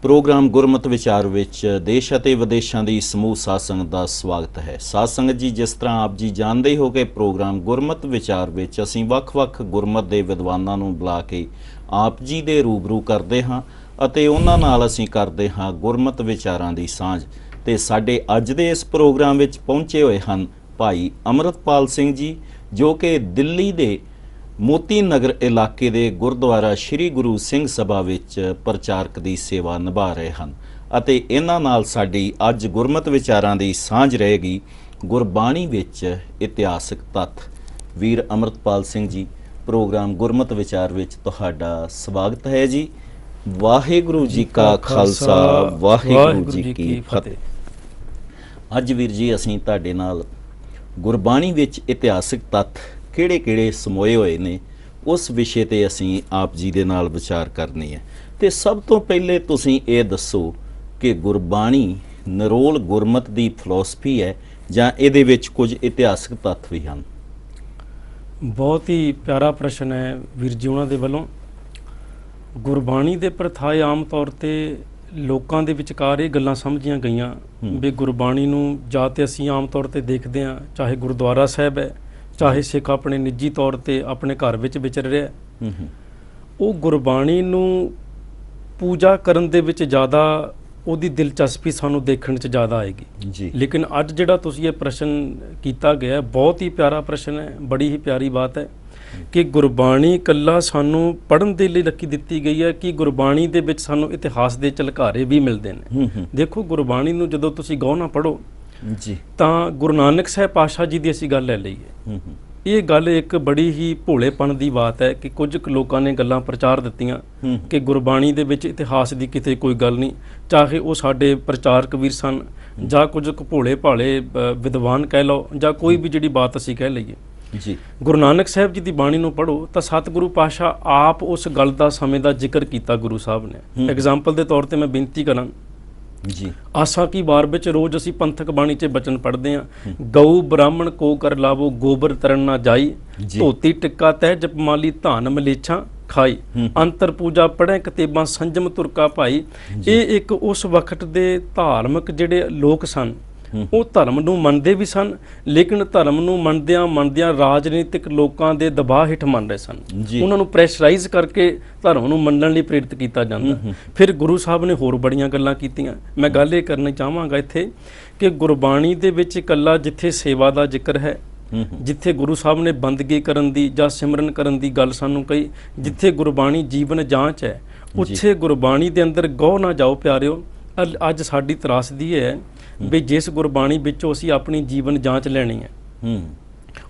Programme Gurmat विचार विच देश ਅਤੇ ਵਿਦੇਸ਼ਾਂ ਦੀ ਸਮੂਹ ਸਾਧ ਸੰਗਤ ਦਾ ਸਵਾਗਤ ਹੈ। ਸਾਧ ਸੰਗਤ ਜੀ, ਜਿਸ ਤਰ੍ਹਾਂ ਆਪ ਜੀ ਜਾਣਦੇ ਹੋ ਕਿ ਪ੍ਰੋਗਰਾਮ ਗੁਰਮਤ ਵਿਚਾਰ ਵਿੱਚ ਅਸੀਂ ਵੱਖ-ਵੱਖ ਗੁਰਮਤ ਦੇ ਵਿਦਵਾਨਾਂ ਨੂੰ ਬੁਲਾ ਕੇ ਆਪ ਜੀ ਦੇ ਰੂਬਰੂ ਕਰਦੇ ਹਾਂ ਅਤੇ ਉਹਨਾਂ ਨਾਲ ਅਸੀਂ ਕਰਦੇ ਹਾਂ ਗੁਰਮਤ ਵਿਚਾਰਾਂ ਦੀ ਸਾਂਝ। ਤੇ ਸਾਡੇ ਅੱਜ ਦੇ ਇਸ ਪ੍ਰੋਗਰਾਮ ਵਿੱਚ ਪਹੁੰਚੇ ਹੋਏ ਹਨ ਭਾਈ ਅਮਰਤਪਾਲ ਸਿੰਘ ਜੀ, ਜੋ ਕਿ ਦਿੱਲੀ ਦੇ ਮੋਤੀ ਨਗਰ ਇਲਾਕੇ ਦੇ ਗੁਰਦੁਆਰਾ ਸ਼੍ਰੀ ਗੁਰੂ ਸਿੰਘ ਸਭਾ ਵਿੱਚ ਪ੍ਰਚਾਰਕ ਦੀ ਸੇਵਾ ਨਿਭਾ ਰਹੇ ਹਨ ਅਤੇ ਇਹਨਾਂ ਨਾਲ ਸਾਡੀ ਅੱਜ ਗੁਰਮਤ ਵਿਚਾਰਾਂ ਦੀ ਸਾਂਝ ਰਹੇਗੀ ਗੁਰਬਾਣੀ ਵਿੱਚ ਇਤਿਹਾਸਕ ਤੱਥ। ਵੀਰ ਅਮਰਤਪਾਲ ਸਿੰਘ ਜੀ, ਪ੍ਰੋਗਰਾਮ ਗੁਰਮਤ ਵਿਚਾਰ ਵਿੱਚ ਤੁਹਾਡਾ ਸਵਾਗਤ ਹੈ ਜੀ। ਵਾਹਿਗੁਰੂ ਜੀ ਕਾ ਖਾਲਸਾ, ਵਾਹਿਗੁਰੂ ਜੀ ਕੀ ਫਤਿਹ। ਅੱਜ ਵੀਰ ਜੀ ਅਸੀਂ ਤੁਹਾਡੇ ਨਾਲ ਗੁਰਬਾਣੀ ਵਿੱਚ ਇਤਿਹਾਸਕ ਤੱਥ ਕਿਹੜੇ ਸਮੋਏ ਹੋਏ ਨੇ ਉਸ ਵਿਸ਼ੇ ਤੇ ਅਸੀਂ ਆਪ ਜੀ ਦੇ ਨਾਲ ਵਿਚਾਰ ਕਰਨੀ ਹੈ। ਤੇ ਸਭ ਤੋਂ ਪਹਿਲੇ ਤੁਸੀਂ ਇਹ ਦੱਸੋ ਕਿ ਗੁਰਬਾਣੀ ਨਿਰੋਲ ਗੁਰਮਤ ਦੀ ਫਿਲਾਸਫੀ ਹੈ ਜਾਂ ਇਹਦੇ ਵਿੱਚ ਕੁਝ ਇਤਿਹਾਸਕ ਤੱਥ ਵੀ ਹਨ? ਬਹੁਤ ਹੀ ਪਿਆਰਾ ਪ੍ਰਸ਼ਨ ਹੈ ਵੀਰ ਜੀ ਉਹਨਾਂ ਦੇ ਵੱਲੋਂ। ਗੁਰਬਾਣੀ ਦੇ ਪ੍ਰਥਾਏ ਆਮ ਤੌਰ ਤੇ ਲੋਕਾਂ ਦੇ ਵਿਚਕਾਰ ਇਹ ਗੱਲਾਂ ਸਮਝੀਆਂ ਗਈਆਂ ਵੀ ਗੁਰਬਾਣੀ ਨੂੰ ਜਾਂ ਤੇ ਅਸੀਂ ਆਮ ਤੌਰ ਤੇ ਦੇਖਦੇ ਹਾਂ, ਚਾਹੇ ਗੁਰਦੁਆਰਾ ਸਾਹਿਬ ਹੈ, ਚਾਹੇ ਸਿੱਖ ਆਪਣੇ ਨਿੱਜੀ ਤੌਰ ਤੇ ਆਪਣੇ ਘਰ ਵਿੱਚ ਵਿਚਰ ਰਿਹਾ, ਉਹ ਗੁਰਬਾਣੀ ਨੂੰ ਪੂਜਾ ਕਰਨ ਦੇ ਵਿੱਚ ਜ਼ਿਆਦਾ ਉਹਦੀ ਦਿਲਚਸਪੀ ਸਾਨੂੰ ਦੇਖਣ 'ਚ ਜ਼ਿਆਦਾ ਆਏਗੀ ਜੀ। ਲੇਕਿਨ ਅੱਜ ਜਿਹੜਾ ਤੁਸੀਂ ਇਹ ਪ੍ਰਸ਼ਨ ਕੀਤਾ ਗਿਆ ਬਹੁਤ ਹੀ ਪਿਆਰਾ ਪ੍ਰਸ਼ਨ ਹੈ, ਬੜੀ ਹੀ ਪਿਆਰੀ ਬਾਤ ਹੈ ਕਿ ਗੁਰਬਾਣੀ ਇਕੱਲਾ ਸਾਨੂੰ ਪੜ੍ਹਨ ਦੇ ਲਈ ਰੱਖੀ ਦਿੱਤੀ ਗਈ ਹੈ ਕਿ ਗੁਰਬਾਣੀ ਦੇ ਵਿੱਚ ਸਾਨੂੰ ਇਤਿਹਾਸ ਦੇ ਝਲਕਾਰੇ ਵੀ ਮਿਲਦੇ ਨੇ। ਦੇਖੋ, ਗੁਰਬਾਣੀ ਨੂੰ ਜਦੋਂ ਤੁਸੀਂ ਗੌਰ ਨਾਲ ਪੜ੍ਹੋ ਜੀ ਤਾਂ ਗੁਰੂ ਨਾਨਕ ਸਾਹਿਬ ਪਾਤਸ਼ਾਹ ਜੀ ਦੀ ਅਸੀਂ ਗੱਲ ਲੈ ਲਈਏ, ਇਹ ਗੱਲ ਇੱਕ ਬੜੀ ਹੀ ਭੋਲੇਪਨ ਦੀ ਬਾਤ ਹੈ ਕਿ ਕੁਝ ਲੋਕਾਂ ਨੇ ਗੱਲਾਂ ਪ੍ਰਚਾਰ ਦਿੱਤੀਆਂ ਕਿ ਗੁਰਬਾਣੀ ਦੇ ਵਿੱਚ ਇਤਿਹਾਸ ਦੀ ਕਿਤੇ ਕੋਈ ਗੱਲ ਨਹੀਂ, ਚਾਹੇ ਉਹ ਸਾਡੇ ਪ੍ਰਚਾਰਕ ਵੀਰ ਸਨ ਜਾਂ ਕੁਝ ਭੋਲੇ ਭਾਲੇ ਵਿਦਵਾਨ ਕਹਿ ਲਓ ਜਾਂ ਕੋਈ ਵੀ ਜਿਹੜੀ ਬਾਤ ਅਸੀਂ ਕਹਿ ਲਈਏ ਜੀ। ਗੁਰੂ ਨਾਨਕ ਸਾਹਿਬ ਜੀ ਦੀ ਬਾਣੀ ਨੂੰ ਪੜ੍ਹੋ ਤਾਂ ਸਤਿਗੁਰੂ ਪਾਤਸ਼ਾਹ ਆਪ ਉਸ ਗੱਲ ਦਾ ਸਮੇਂ ਦਾ ਜ਼ਿਕਰ ਕੀਤਾ ਗੁਰੂ ਸਾਹਿਬ ਨੇ। ਐਗਜ਼ਾਮਪਲ ਦੇ ਤੌਰ ਤੇ ਮੈਂ ਬੇਨਤੀ ਕਰਾਂ ਜੀ, ਆਸਾ ਕੀ ਵਾਰ ਵਿੱਚ ਰੋਜ਼ ਅਸੀਂ ਪੰਥਕ ਬਾਣੀ 'ਚ ਬਚਨ ਪੜ੍ਹਦੇ ਹਾਂ, ਗਊ ਬ੍ਰਾਹਮਣ ਕੋ ਕਰ ਲਾਵੋ ਗੋਬਰ ਤਰਨ ਨਾ ਜਾਈ, ਧੋਤੀ ਟਿੱਕਾ ਤਹਿ ਜਪਮਾਲੀ ਧਾਨ ਮਲੇਛਾਂ ਖਾਈ, ਅੰਤਰ ਪੂਜਾ ਪੜ੍ਹੇ ਕਤੇਬਾਂ ਸੰਜਮ ਤੁਰਕਾ ਭਾਈ। ਇਹ ਇੱਕ ਉਸ ਵਕਤ ਦੇ ਧਾਰਮਿਕ ਜਿਹੜੇ ਲੋਕ ਸਨ ਉਹ ਧਰਮ ਨੂੰ ਮੰਨਦੇ ਵੀ ਸਨ, ਲੇਕਿਨ ਧਰਮ ਨੂੰ ਮੰਨਦਿਆਂ ਰਾਜਨੀਤਿਕ ਲੋਕਾਂ ਦੇ ਦਬਾਅ ਹੇਠ ਮੰਨ ਰਹੇ ਸਨ। ਉਹਨਾਂ ਨੂੰ ਪ੍ਰੈਸ਼ਰਾਈਜ਼ ਕਰਕੇ ਧਰਮ ਨੂੰ ਮੰਨਣ ਲਈ ਪ੍ਰੇਰਿਤ ਕੀਤਾ ਜਾਂਦਾ। ਫਿਰ ਗੁਰੂ ਸਾਹਿਬ ਨੇ ਹੋਰ ਬੜੀਆਂ ਗੱਲਾਂ ਕੀਤੀਆਂ। ਮੈਂ ਗੱਲ ਇਹ ਕਰਨੀ ਚਾਹਾਂਗਾ ਇੱਥੇ ਕਿ ਗੁਰਬਾਣੀ ਦੇ ਵਿੱਚ ਇਕੱਲਾ ਜਿੱਥੇ ਸੇਵਾ ਦਾ ਜ਼ਿਕਰ ਹੈ, ਜਿੱਥੇ ਗੁਰੂ ਸਾਹਿਬ ਨੇ ਬੰਦਗੀ ਕਰਨ ਦੀ ਜਾਂ ਸਿਮਰਨ ਕਰਨ ਦੀ ਗੱਲ ਸਾਨੂੰ ਕਹੀ, ਜਿੱਥੇ ਗੁਰਬਾਣੀ ਜੀਵਨ ਜਾਂਚ ਹੈ, ਉੱਥੇ ਗੁਰਬਾਣੀ ਦੇ ਅੰਦਰ ਗਹੁ ਨਾ ਜਾਓ ਪਿਆਰਿਓ। ਅੱਜ ਸਾਡੀ ਤਰਾਸਦੀ ਹੈ ਵੀ ਜਿਸ ਗੁਰਬਾਣੀ ਵਿੱਚੋਂ ਅਸੀਂ ਆਪਣੀ ਜੀਵਨ ਜਾਂਚ ਲੈਣੀ ਹੈ,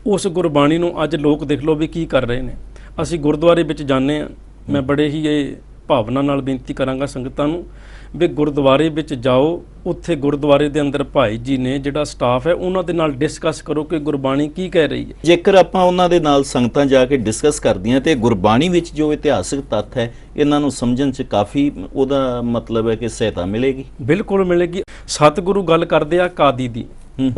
ਉਸ ਗੁਰਬਾਣੀ ਨੂੰ ਅੱਜ ਲੋਕ ਦੇਖ ਲਓ ਵੀ ਕੀ ਕਰ ਰਹੇ ਨੇ। ਅਸੀਂ ਗੁਰਦੁਆਰੇ ਵਿੱਚ ਜਾਂਦੇ ਹਾਂ, ਮੈਂ ਬੜੇ ਹੀ ਇਹ ਭਾਵਨਾ ਨਾਲ ਬੇਨਤੀ ਕਰਾਂਗਾ ਸੰਗਤਾਂ ਨੂੰ ਵੀ ਗੁਰਦੁਆਰੇ ਵਿੱਚ ਜਾਓ, ਉੱਥੇ ਗੁਰਦੁਆਰੇ ਦੇ ਅੰਦਰ ਭਾਈ ਜੀ ਨੇ ਜਿਹੜਾ ਸਟਾਫ ਹੈ ਉਹਨਾਂ ਦੇ ਨਾਲ ਡਿਸਕਸ ਕਰੋ ਕਿ ਗੁਰਬਾਣੀ ਕੀ ਕਹਿ ਰਹੀ ਹੈ। ਜੇਕਰ ਆਪਾਂ ਉਹਨਾਂ ਦੇ ਨਾਲ ਸੰਗਤਾਂ ਜਾ ਕੇ ਡਿਸਕਸ ਕਰਦੀਆਂ ਤੇ ਗੁਰਬਾਣੀ ਵਿੱਚ ਜੋ ਇਤਿਹਾਸਕ ਤੱਥ ਹੈ ਇਹਨਾਂ ਨੂੰ ਸਮਝਣ 'ਚ ਕਾਫੀ ਉਹਦਾ ਮਤਲਬ ਹੈ ਕਿ ਸਹਾਇਤਾ ਮਿਲੇਗੀ। ਬਿਲਕੁਲ ਮਿਲੇਗੀ। ਸਤਿਗੁਰੂ ਗੱਲ ਕਰਦੇ ਆ ਕਾਦੀ ਦੀ,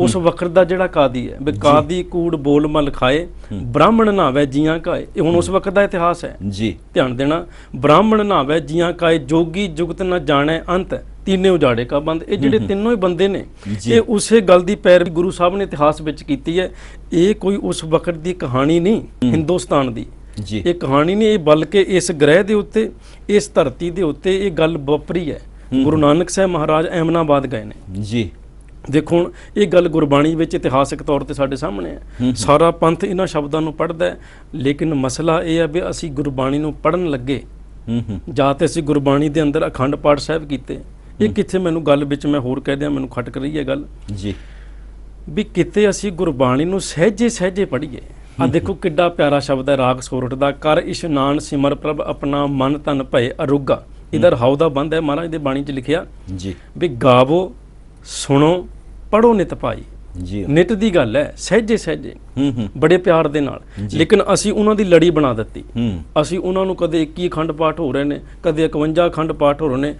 ਉਸ ਵਕਤ ਦਾ ਜਿਹੜਾ ਕਾਦੀ ਹੈ ਵੀ ਕਾਦੀ ਕੂੜ ਬੋਲ ਮਲ ਖਾਏ, ਬ੍ਰਾਹਮਣ ਨਾਵੇ ਜੀਆਂ ਕਾਏ। ਇਹ ਹੁਣ ਉਸ ਵਕਤ ਦਾ ਇਤਿਹਾਸ ਹੈ ਜੀ, ਧਿਆਨ ਦੇਣਾ। ਬ੍ਰਾਹਮਣ ਨਾਵੇ ਜੀਆਂ ਕਾਏ, ਜੋਗੀ ਜੁਗਤ ਨਾ ਜਾਣੇ ਅੰਤ, ਤੀਨੇ ਉਜਾੜੇ ਕਾ ਬੰਦ। ਇਹ ਜਿਹੜੇ ਤਿੰਨੋਂ ਹੀ ਬੰਦੇ ਨੇ ਇਹ ਉਸੇ ਗੱਲ ਦੀ ਪੈਰਵੀ ਗੁਰੂ ਸਾਹਿਬ ਨੇ ਇਤਿਹਾਸ ਵਿੱਚ ਕੀਤੀ ਹੈ। ਇਹ ਕੋਈ ਉਸ ਵਕਤ ਦੀ ਕਹਾਣੀ ਨਹੀਂ ਹਿੰਦੁਸਤਾਨ ਦੀ, ਇਹ ਕਹਾਣੀ ਨਹੀਂ, ਇਹ ਬਲਕਿ ਇਸ ਗ੍ਰਹਿ ਦੇ ਉੱਤੇ, ਇਸ ਧਰਤੀ ਦੇ ਉੱਤੇ ਇਹ ਗੱਲ ਵਾਪਰੀ ਹੈ। ਗੁਰੂ ਨਾਨਕ ਸਾਹਿਬ ਮਹਾਰਾਜ ਅਹਿਮਨਾਬਾਦ ਗਏ ਨੇ ਜੀ। ਦੇਖੋ ਹੁਣ ਇਹ ਗੱਲ ਗੁਰਬਾਣੀ ਵਿੱਚ ਇਤਿਹਾਸਕ ਤੌਰ ਤੇ ਸਾਡੇ ਸਾਹਮਣੇ ਹੈ। ਸਾਰਾ ਪੰਥ ਇਹਨਾਂ ਸ਼ਬਦਾਂ ਨੂੰ ਪੜ੍ਹਦਾ ਹੈ, ਲੇਕਿਨ ਮਸਲਾ ਇਹ ਹੈ ਵੀ ਅਸੀਂ ਗੁਰਬਾਣੀ ਨੂੰ ਪੜ੍ਹਨ ਲੱਗੇ ਜਾਂ ਤੇ ਅਸੀਂ ਗੁਰਬਾਣੀ ਦੇ ਅੰਦਰ ਅਖੰਡ ਪਾਠ ਸਾਹਿਬ ਕੀਤੇ। ਇਹ ਕਿੱਥੇ ਮੈਨੂੰ ਗੱਲ ਵਿੱਚ ਮੈਂ ਹੋਰ ਕਹਿ ਦਿਆਂ, ਮੈਨੂੰ ਖਟਕ ਰਹੀ ਹੈ ਗੱਲ ਜੀ ਵੀ ਕਿਤੇ ਅਸੀਂ ਗੁਰਬਾਣੀ ਨੂੰ ਸਹਿਜੇ ਪੜ੍ਹੀਏ। ਆ ਦੇਖੋ ਕਿੱਡਾ ਪਿਆਰਾ ਸ਼ਬਦ ਹੈ ਰਾਗ ਸੋਰਠ ਦਾ, ਕਰ ਇਸ਼ਨਾਨ ਸਿਮਰ ਪ੍ਰਭ ਆਪਣਾ ਮਨ ਤਨ ਭਏ ਅਰੁਗਾ। ਇਹਦਾ ਰਹਾਉ ਦਾ ਬੰਦ ਹੈ, ਮਹਾਰਾਜ ਦੇ ਬਾਣੀ 'ਚ ਲਿਖਿਆ ਜੀ ਵੀ ਗਾਵੋ ਸੁਣੋ ਪੜ੍ਹੋ ਨਿਤ ਭਾਈ। ਨਿਤ ਦੀ ਗੱਲ ਹੈ, ਸਹਿਜੇ ਬੜੇ ਪਿਆਰ ਦੇ ਨਾਲ। ਲੇਕਿਨ ਅਸੀਂ ਉਹਨਾਂ ਦੀ ਲੜੀ ਬਣਾ ਦਿੱਤੀ। ਅਸੀਂ ਉਹਨਾਂ ਨੂੰ ਕਦੇ 21 ਅਖੰਡ ਪਾਠ ਹੋ ਰਹੇ ਨੇ, ਕਦੇ 51 ਅਖੰਡ ਪਾਠ ਹੋ ਰਹੇ ਨੇ।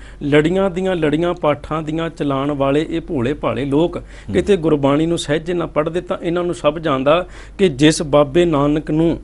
ਲੜੀਆਂ ਪਾਠਾਂ ਦੀਆਂ ਚਲਾਉਣ ਵਾਲੇ ਇਹ ਭੋਲੇ ਭਾਲੇ ਲੋਕ ਕਿਤੇ ਗੁਰਬਾਣੀ ਨੂੰ ਸਹਿਜੇ ਨਾ ਪੜ੍ਹਦੇ ਤਾਂ ਇਹਨਾਂ ਨੂੰ ਸਭ ਜਾਂਦਾ ਕਿ ਜਿਸ ਬਾਬੇ ਨਾਨਕ ਨੂੰ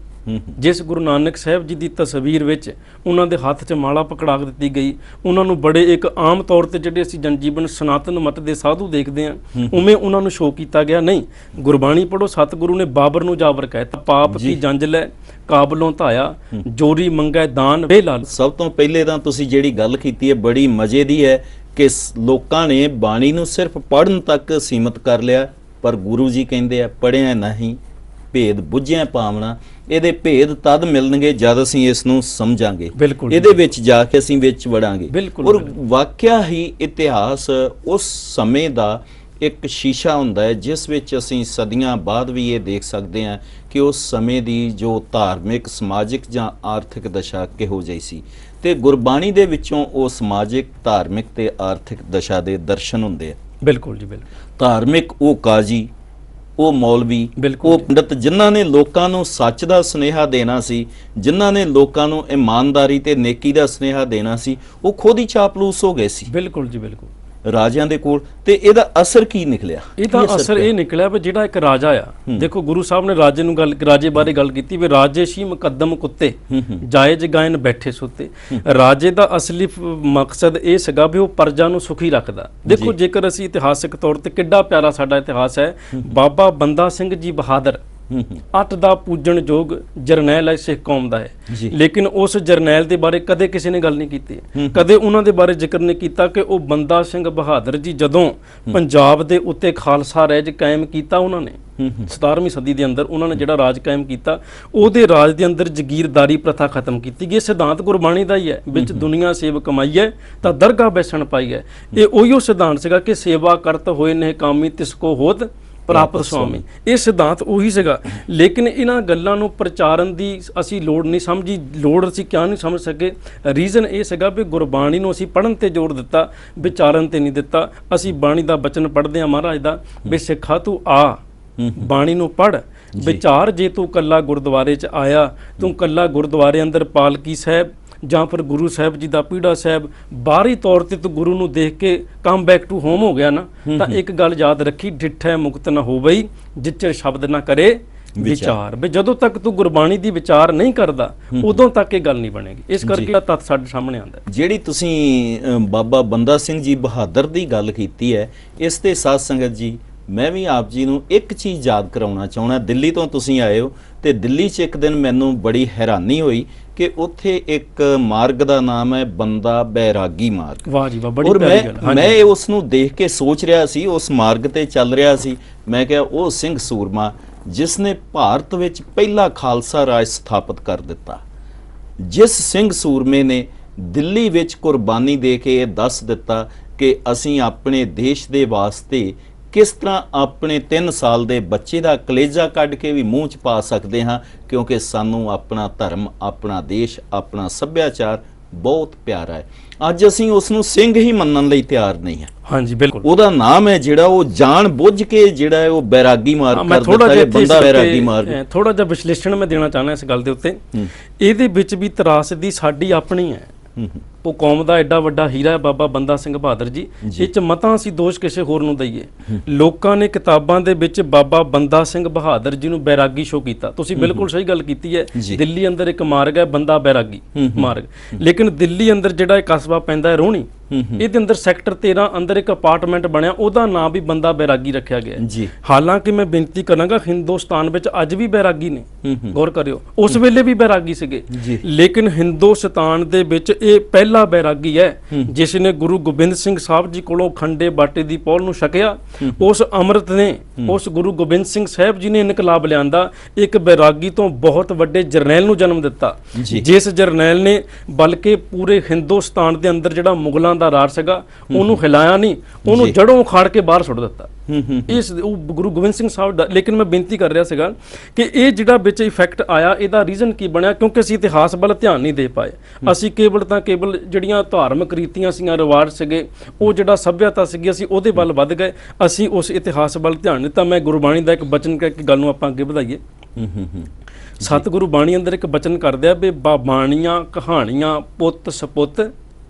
ਜਿਸ ਗੁਰੂ ਨਾਨਕ ਸਾਹਿਬ ਜੀ ਦੀ ਤਸਵੀਰ ਵਿੱਚ ਉਹਨਾਂ ਦੇ ਹੱਥ 'ਚ ਮਾਲਾ ਪਕੜਾ ਦਿੱਤੀ ਗਈ, ਉਹਨਾਂ ਨੂੰ ਬੜੇ ਇੱਕ ਆਮ ਤੌਰ ਤੇ ਜਿਹੜੇ ਅਸੀਂ ਜਨਜੀਵਨ ਸਨਾਤਨ ਮਤ ਦੇ ਸਾਧੂ ਦੇਖਦੇ ਹਾਂ ਉਵੇਂ ਉਹਨਾਂ ਨੂੰ ਸ਼ੋਅ ਕੀਤਾ ਗਿਆ। ਨਹੀਂ, ਗੁਰਬਾਣੀ ਪੜ੍ਹੋ, ਸਤਿਗੁਰੂ ਨੇ ਬਾਬਰ ਨੂੰ ਜਾਬਰ ਕਹਿਤਾ, ਪਾਪ ਕੀ ਜੰਜ ਲੈ ਕਾਬਲੋਂ ਧਾਇਆ, ਜੋਰੀ ਮੰਗੈ ਦਾਨ ਵੇ ਲਾਲ। ਸਭ ਤੋਂ ਪਹਿਲੇ ਤਾਂ ਤੁਸੀਂ ਜਿਹੜੀ ਗੱਲ ਕੀਤੀ ਹੈ ਬੜੀ ਮਜ਼ੇ ਦੀ ਹੈ ਕਿ ਲੋਕਾਂ ਨੇ ਬਾਣੀ ਨੂੰ ਸਿਰਫ ਪੜ੍ਹਨ ਤੱਕ ਸੀਮਤ ਕਰ ਲਿਆ, ਪਰ ਗੁਰੂ ਜੀ ਕਹਿੰਦੇ ਆ ਪੜ੍ਹਿਆ ਨਹੀਂ ਭੇਦ ਬੁੱਝਿਆ ਪਾਵਣਾ। ਇਹਦੇ ਭੇਦ ਤਦ ਮਿਲਣਗੇ ਜਦ ਅਸੀਂ ਇਸ ਨੂੰ ਸਮਝਾਂਗੇ, ਇਹਦੇ ਵਿੱਚ ਜਾ ਕੇ ਅਸੀਂ ਵਿੱਚ ਵੜਾਂਗੇ। ਔਰ ਵਾਕਿਆ ਹੀ ਇਤਿਹਾਸ ਉਸ ਸਮੇਂ ਦਾ ਇੱਕ ਸ਼ੀਸ਼ਾ ਹੁੰਦਾ ਹੈ ਜਿਸ ਵਿੱਚ ਅਸੀਂ ਸਦੀਆਂ ਬਾਅਦ ਵੀ ਇਹ ਦੇਖ ਸਕਦੇ ਹਾਂ ਕਿ ਉਸ ਸਮੇਂ ਦੀ ਜੋ ਧਾਰਮਿਕ ਸਮਾਜਿਕ ਜਾਂ ਆਰਥਿਕ ਦਸ਼ਾ ਕਿਹੋ ਜਿਹੀ ਸੀ, ਤੇ ਗੁਰਬਾਣੀ ਦੇ ਵਿੱਚੋਂ ਉਹ ਸਮਾਜਿਕ ਧਾਰਮਿਕ ਤੇ ਆਰਥਿਕ ਦਸ਼ਾ ਦੇ ਦਰਸ਼ਨ ਹੁੰਦੇ ਆ। ਬਿਲਕੁਲ ਜੀ, ਬਿਲਕੁਲ। ਧਾਰਮਿਕ ਉਹ ਕਾਜੀ, ਉਹ ਮੌਲਵੀ, ਉਹ ਪੰਡਤ ਜਿਨ੍ਹਾਂ ਨੇ ਲੋਕਾਂ ਨੂੰ ਸੱਚ ਦਾ ਸੁਨੇਹਾ ਦੇਣਾ ਸੀ, ਜਿਨ੍ਹਾਂ ਨੇ ਲੋਕਾਂ ਨੂੰ ਇਮਾਨਦਾਰੀ ਤੇ ਨੇਕੀ ਦਾ ਸੁਨੇਹਾ ਦੇਣਾ ਸੀ, ਉਹ ਖੁਦ ਹੀ ਚਾਪਲੂਸ ਹੋ ਗਏ ਸੀ। ਬਿਲਕੁਲ ਜੀ, ਬਿਲਕੁਲ। ਰਾਜਿਆਂ ਦੇ ਕੋਲ, ਤੇ ਇਹਦਾ ਅਸਰ ਕੀ ਨਿਕਲਿਆ? ਇਹਦਾ ਅਸਰ ਇਹ ਨਿਕਲਿਆ ਵੀ ਜਿਹੜਾ ਇੱਕ ਰਾਜਾ ਆ, ਦੇਖੋ ਗੁਰੂ ਸਾਹਿਬ ਨੇ ਰਾਜੇ ਬਾਰੇ ਗੱਲ ਕੀਤੀ ਵੀ ਰਾਜੇ ਸ਼ੀ ਮੁਕੱਦਮ ਕੁੱਤੇ ਜਾਇਜ਼ ਗਾਇਨ ਬੈਠੇ ਸੁੱਤੇ। ਰਾਜੇ ਦਾ ਅਸਲੀ ਮਕਸਦ ਇਹ ਸੀਗਾ ਵੀ ਉਹ ਪ੍ਰਜਾ ਨੂੰ ਸੁਖੀ ਰੱਖਦਾ। ਦੇਖੋ ਜੇਕਰ ਅਸੀਂ ਇਤਿਹਾਸਕ ਤੌਰ ਤੇ ਕਿੱਡਾ ਪਿਆਰਾ ਸਾਡਾ ਇਤਿਹਾਸ ਹੈ, ਬਾਬਾ ਬੰਦਾ ਸਿੰਘ ਜੀ ਬਹਾਦਰ ਅੱਟ ਦਾ ਪੂਜਣ ਯੋਗ ਜਰਨੈਲ ਹੈ ਸਿੱਖ ਕੌਮ ਦਾ ਹੈ, ਲੇਕਿਨ ਉਸ ਜਰਨੈਲ ਦੇ ਬਾਰੇ ਕਦੇ ਕਿਸੇ ਨੇ ਗੱਲ ਨਹੀਂ ਕੀਤੀ, ਕਦੇ ਉਹਨਾਂ ਦੇ ਬਾਰੇ ਜ਼ਿਕਰ ਨਹੀਂ ਕੀਤਾ ਕਿ ਉਹ ਬੰਦਾ ਸਿੰਘ ਬਹਾਦਰ ਜੀ ਜਦੋਂ ਪੰਜਾਬ ਦੇ ਉੱਤੇ ਖਾਲਸਾ ਰਾਜ ਕਾਇਮ ਕੀਤਾ, ਉਹਨਾਂ ਨੇ 17ਵੀਂ ਸਦੀ ਦੇ ਅੰਦਰ ਉਹਨਾਂ ਨੇ ਜਿਹੜਾ ਰਾਜ ਕਾਇਮ ਕੀਤਾ, ਉਹਦੇ ਰਾਜ ਦੇ ਅੰਦਰ ਜਗੀਰਦਾਰੀ ਪ੍ਰਥਾ ਖਤਮ ਕੀਤੀ ਗਈ। ਸਿਧਾਂਤ ਗੁਰਬਾਣੀ ਦਾ ਹੀ ਹੈ, ਵਿੱਚ ਦੁਨੀਆ ਸੇਵ ਕਮਾਈ ਹੈ ਤਾਂ ਦਰਗਾਹ ਬੈਸਣ ਪਾਈ ਹੈ। ਇਹ ਉਹੀਓ ਸਿਧਾਂਤ ਸੀਗਾ ਕਿ ਸੇਵਾ ਕਰਤ ਹੋਏ ਨੇ ਕਾਮੀ ਤਿਸ ਕੋ ਹੋਤ ਪ੍ਰਾਪਤ ਸੁਆਮੀ, ਇਹ ਸਿਧਾਂਤ ਉਹੀ ਸੀਗਾ। ਲੇਕਿਨ ਇਹਨਾਂ ਗੱਲਾਂ ਨੂੰ ਪ੍ਰਚਾਰਨ ਦੀ ਅਸੀਂ ਲੋੜ ਨਹੀਂ ਸਮਝੀ। ਲੋੜ ਅਸੀਂ ਕਿਉਂ ਨਹੀਂ ਸਮਝ ਸਕੇ? ਰੀਜ਼ਨ ਇਹ ਸੀਗਾ ਵੀ ਗੁਰਬਾਣੀ ਨੂੰ ਅਸੀਂ ਪੜ੍ਹਨ ਤੇ ਜ਼ੋਰ ਦਿੱਤਾ, ਵਿਚਾਰਨ ਤੇ ਨਹੀਂ ਦਿੱਤਾ। ਅਸੀਂ ਬਾਣੀ ਦਾ ਬਚਨ ਪੜ੍ਹਦੇ ਹਾਂ ਮਹਾਰਾਜ ਦਾ ਵੀ ਸਿੱਖਾ ਤੂੰ ਆ ਬਾਣੀ ਨੂੰ ਪੜ੍ਹ ਵਿਚਾਰ, ਜੇ ਤੂੰ ਕੱਲਾ ਗੁਰਦੁਆਰੇ 'ਚ ਆਇਆ, ਤੂੰ ਕੱਲਾ ਗੁਰਦੁਆਰੇ ਅੰਦਰ ਪਾਲਕੀ ਸਾਹਿਬ ਜਾਂ ਫਿਰ ਗੁਰੂ ਸਾਹਿਬ ਜੀ ਦਾ ਪੀੜਾ ਸਾਹਿਬ ਬਾਹਰੀ ਤੌਰ ਤੇ ਤੂੰ ਗੁਰੂ ਨੂੰ ਦੇਖ ਕੇ ਕਮ ਬੈਕ ਟੂ ਹੋਮ ਹੋ ਗਿਆ ਨਾ, ਤਾਂ ਇੱਕ ਗੱਲ ਯਾਦ ਰੱਖੀ, ਡਿੱਠੈ ਮੁਕਤ ਨਾ ਹੋਵਈ ਜਿੱਚਰ ਸ਼ਬਦ ਨਾ ਕਰੇ ਵਿਚਾਰ। ਵੀ ਜਦੋਂ ਤੱਕ ਤੂੰ ਗੁਰਬਾਣੀ ਦੀ ਵਿਚਾਰ ਨਹੀਂ ਕਰਦਾ ਉਦੋਂ ਤੱਕ ਇਹ ਗੱਲ ਨਹੀਂ ਬਣੇਗੀ। ਇਸ ਕਰਕੇ ਇਹ ਤੱਥ ਸਾਡੇ ਸਾਹਮਣੇ ਆਉਂਦਾ। ਜਿਹੜੀ ਤੁਸੀਂ ਬਾਬਾ ਬੰਦਾ ਸਿੰਘ ਜੀ ਬਹਾਦਰ ਦੀ ਗੱਲ ਕੀਤੀ ਹੈ, ਇਸ ਤੇ ਸਾਧ ਸੰਗਤ ਜੀ ਮੈਂ ਵੀ ਆਪ ਜੀ ਨੂੰ ਇੱਕ ਚੀਜ਼ ਯਾਦ ਕਰਾਉਣਾ ਚਾਹੁੰਦਾ। ਦਿੱਲੀ ਤੋਂ ਤੁਸੀਂ ਆਏ ਹੋ ਤੇ ਦਿੱਲੀ 'ਚ ਇੱਕ ਦਿਨ ਮੈਨੂੰ ਬੜੀ ਹੈਰਾਨੀ ਹੋਈ ਕਿ ਉੱਥੇ ਇੱਕ ਮਾਰਗ ਦਾ ਨਾਮ ਹੈ ਬੰਦਾ ਬੈਰਾਗੀ ਮਾਰਗ। ਵਾਹ ਜੀ ਵਾਹ, ਬੜੀ ਪਿਆਰੀ ਗੱਲ। ਮੈਂ ਉਸ ਨੂੰ ਦੇਖ ਕੇ ਸੋਚ ਰਿਹਾ ਸੀ, ਉਸ ਮਾਰਗ ਤੇ ਚੱਲ ਰਿਹਾ ਸੀ, ਮੈਂ ਕਿਹਾ ਉਹ ਸਿੰਘ ਸੂਰਮਾ ਜਿਸ ਨੇ ਭਾਰਤ ਵਿੱਚ ਪਹਿਲਾ ਖਾਲਸਾ ਰਾਜ ਸਥਾਪਿਤ ਕਰ ਦਿੱਤਾ, ਜਿਸ ਸਿੰਘ ਸੂਰਮੇ ਨੇ ਦਿੱਲੀ ਵਿੱਚ ਕੁਰਬਾਨੀ ਦੇ ਕੇ ਇਹ ਦੱਸ ਦਿੱਤਾ ਕਿ ਅਸੀਂ ਆਪਣੇ ਦੇਸ਼ ਦੇ ਵਾਸਤੇ ਕਿਸ ਤਰ੍ਹਾਂ ਆਪਣੇ 3 ਸਾਲ ਦੇ ਬੱਚੇ ਦਾ ਕਲੇਜਾ ਕੱਢ ਕੇ ਵੀ ਮੂੰਹ 'ਚ ਪਾ ਸਕਦੇ ਹਾਂ, ਕਿਉਂਕਿ ਸਾਨੂੰ ਆਪਣਾ ਧਰਮ, ਆਪਣਾ ਦੇਸ਼, ਆਪਣਾ ਸੱਭਿਆਚਾਰ ਬਹੁਤ ਪਿਆਰਾ ਹੈ। ਅੱਜ ਅਸੀਂ ਉਸ ਨੂੰ ਸਿੰਘ ਹੀ ਮੰਨਣ ਲਈ ਤਿਆਰ ਨਹੀਂ ਹਾਂ। ਹਾਂਜੀ ਬਿਲਕੁਲ। ਉਹਦਾ ਨਾਮ ਹੈ ਜਿਹੜਾ ਉਹ ਜਾਣ ਬੁੱਝ ਕੇ ਜਿਹੜਾ ਹੈ ਉਹ ਬੈਰਾਗੀ ਮਾਰਗ ਕਰ ਦਿੱਤਾ ਹੈ, ਬੰਦਾ ਬੈਰਾਗੀ ਮਾਰਗ। ਥੋੜਾ ਜਿਹਾ ਵਿਸ਼ਲੇਸ਼ਣ ਮੈਂ ਦੇਣਾ ਚਾਹੁੰਦਾ ਇਸ ਗੱਲ ਦੇ ਉੱਤੇ। ਇਹਦੇ ਵਿੱਚ ਵੀ ਤਰਾਸਦੀ ਸਾਡੀ ਆਪਣੀ ਹੈ। ਉਹ ਕੌਮ ਦਾ ਐਡਾ ਵੱਡਾ ਹੀਰਾ ਹੈ ਬਾਬਾ ਬੰਦਾ ਸਿੰਘ ਬਹਾਦਰ ਜੀ, ਇਹ 'ਚ ਮਤਾਂ ਅਸੀਂ ਦੋਸ਼ ਕਿਸੇ ਹੋਰ ਨੂੰ ਦਈਏ। ਲੋਕਾਂ ਨੇ ਕਿਤਾਬਾਂ ਦੇ ਵਿੱਚ ਬਾਬਾ ਬੰਦਾ ਸਿੰਘ ਬਹਾਦਰ ਜੀ ਨੂੰ ਬੈਰਾਗੀ ਸ਼ੋ ਕੀਤਾ। ਤੁਸੀਂ ਬਿਲਕੁਲ ਸਹੀ ਗੱਲ ਕੀਤੀ ਹੈ। ਦਿੱਲੀ ਅੰਦਰ ਇੱਕ ਮਾਰਗ ਹੈ ਬੰਦਾ ਬੈਰਾਗੀ ਮਾਰਗ, ਲੇਕਿਨ ਦਿੱਲੀ ਅੰਦਰ ਜਿਹੜਾ ਇਹ ਕਸਬਾ ਪੈਂਦਾ ਹੈ ਰੋਹਣੀ, ਇਹਦੇ ਅੰਦਰ ਸੈਕਟਰ 13 ਅੰਦਰ ਇੱਕ ਅਪਾਰਟਮੈਂਟ ਬਣਿਆ, ਉਹਦਾ ਨਾਮ ਵੀ ਬੰਦਾ ਬੈਰਾਗੀ ਰੱਖਿਆ ਗਿਆ ਜੀ। ਹਾਲਾਂਕਿ ਮੈਂ ਬੇਨਤੀ ਕਰਾਂਗਾ ਹਿੰਦੁਸਤਾਨ ਵਿੱਚ ਅੱਜ ਵੀ ਬੈਰਾਗੀ ਨੇ, ਗੌਰ ਕਰਿਓ, ਉਸ ਵੇਲੇ ਵੀ ਬੈਰਾਗੀ ਸੀਗੇ, ਲੇਕਿਨ ਹਿੰਦੁਸਤਾਨ ਦੇ ਵਿੱਚ ਇਹ ਪਹਿਲਾ ਬੈਰਾਗੀ ਹੈ ਜਿਸ ਨੇ ਗੁਰੂ ਗੋਬਿੰਦ ਸਿੰਘ ਸਾਹਿਬ ਜੀ ਕੋਲੋਂ ਖੰਡੇ ਬਾਟੇ ਦੀ ਪੌਲ ਨੂੰ ਛਕਿਆ। ਉਸ ਅੰਮ੍ਰਿਤ ਨੇ, ਉਸ ਗੁਰੂ ਗੋਬਿੰਦ ਸਿੰਘ ਸਾਹਿਬ ਜੀ ਨੇ ਇਨਕਲਾਬ ਲਿਆਂਦਾ, ਇੱਕ ਬੈਰਾਗੀ ਤੋਂ ਬਹੁਤ ਵੱਡੇ ਜਰਨੈਲ ਨੂੰ ਜਨਮ ਦਿੱਤਾ, ਜਿਸ ਜਰਨੈਲ ਨੇ ਬਲਕਿ ਪੂਰੇ ਹਿੰਦੁਸਤਾਨ ਦੇ ਅੰਦਰ ਜਿਹੜਾ ਮੁਗਲਾਂ ਦਾ ਰਾਜ ਸੀਗਾ ਉਹਨੂੰ ਹਿਲਾਇਆ ਨਹੀਂ, ਉਹਨੂੰ ਜੜੋਂ ਉਖਾੜ ਕੇ ਬਾਹਰ ਸੁੱਟ ਦਿੱਤਾ। ਇਸ ਗੁਰੂ ਗੋਬਿੰਦ ਸਿੰਘ ਸਾਹਿਬ ਦਾ। ਲੇਕਿਨ ਮੈਂ ਬੇਨਤੀ ਕਰ ਰਿਹਾ ਸੀਗਾ ਕਿ ਇਹ ਜਿਹੜਾ ਵਿੱਚ ਇਫੈਕਟ ਆਇਆ, ਇਹਦਾ ਰੀਜ਼ਨ ਕੀ ਬਣਿਆ? ਕਿਉਂਕਿ ਅਸੀਂ ਇਤਿਹਾਸ ਵੱਲ ਧਿਆਨ ਨਹੀਂ ਦੇ ਪਾਏ। ਅਸੀਂ ਕੇਵਲ ਜਿਹੜੀਆਂ ਧਾਰਮਿਕ ਰੀਤੀਆਂ ਸੀਗੀਆਂ, ਰਿਵਾਜ ਸੀਗੇ, ਉਹ ਜਿਹੜਾ ਸੱਭਿਅਤਾ ਸੀਗੀ, ਅਸੀਂ ਉਹਦੇ ਵੱਲ ਵੱਧ ਗਏ, ਅਸੀਂ ਉਸ ਇਤਿਹਾਸ ਵੱਲ ਧਿਆਨ ਦਿੱਤਾ। ਮੈਂ ਗੁਰਬਾਣੀ ਦਾ ਇੱਕ ਬਚਨ ਕਰਕੇ ਗੱਲ ਨੂੰ ਆਪਾਂ ਅੱਗੇ ਵਧਾਈਏ। ਸਤਿਗੁਰੂ ਬਾਣੀ ਅੰਦਰ ਇੱਕ ਬਚਨ ਕਰਦੇ ਆ ਵੀ ਬਾਣੀਆਂ ਕਹਾਣੀਆਂ ਪੁੱਤ ਸਪੁੱਤ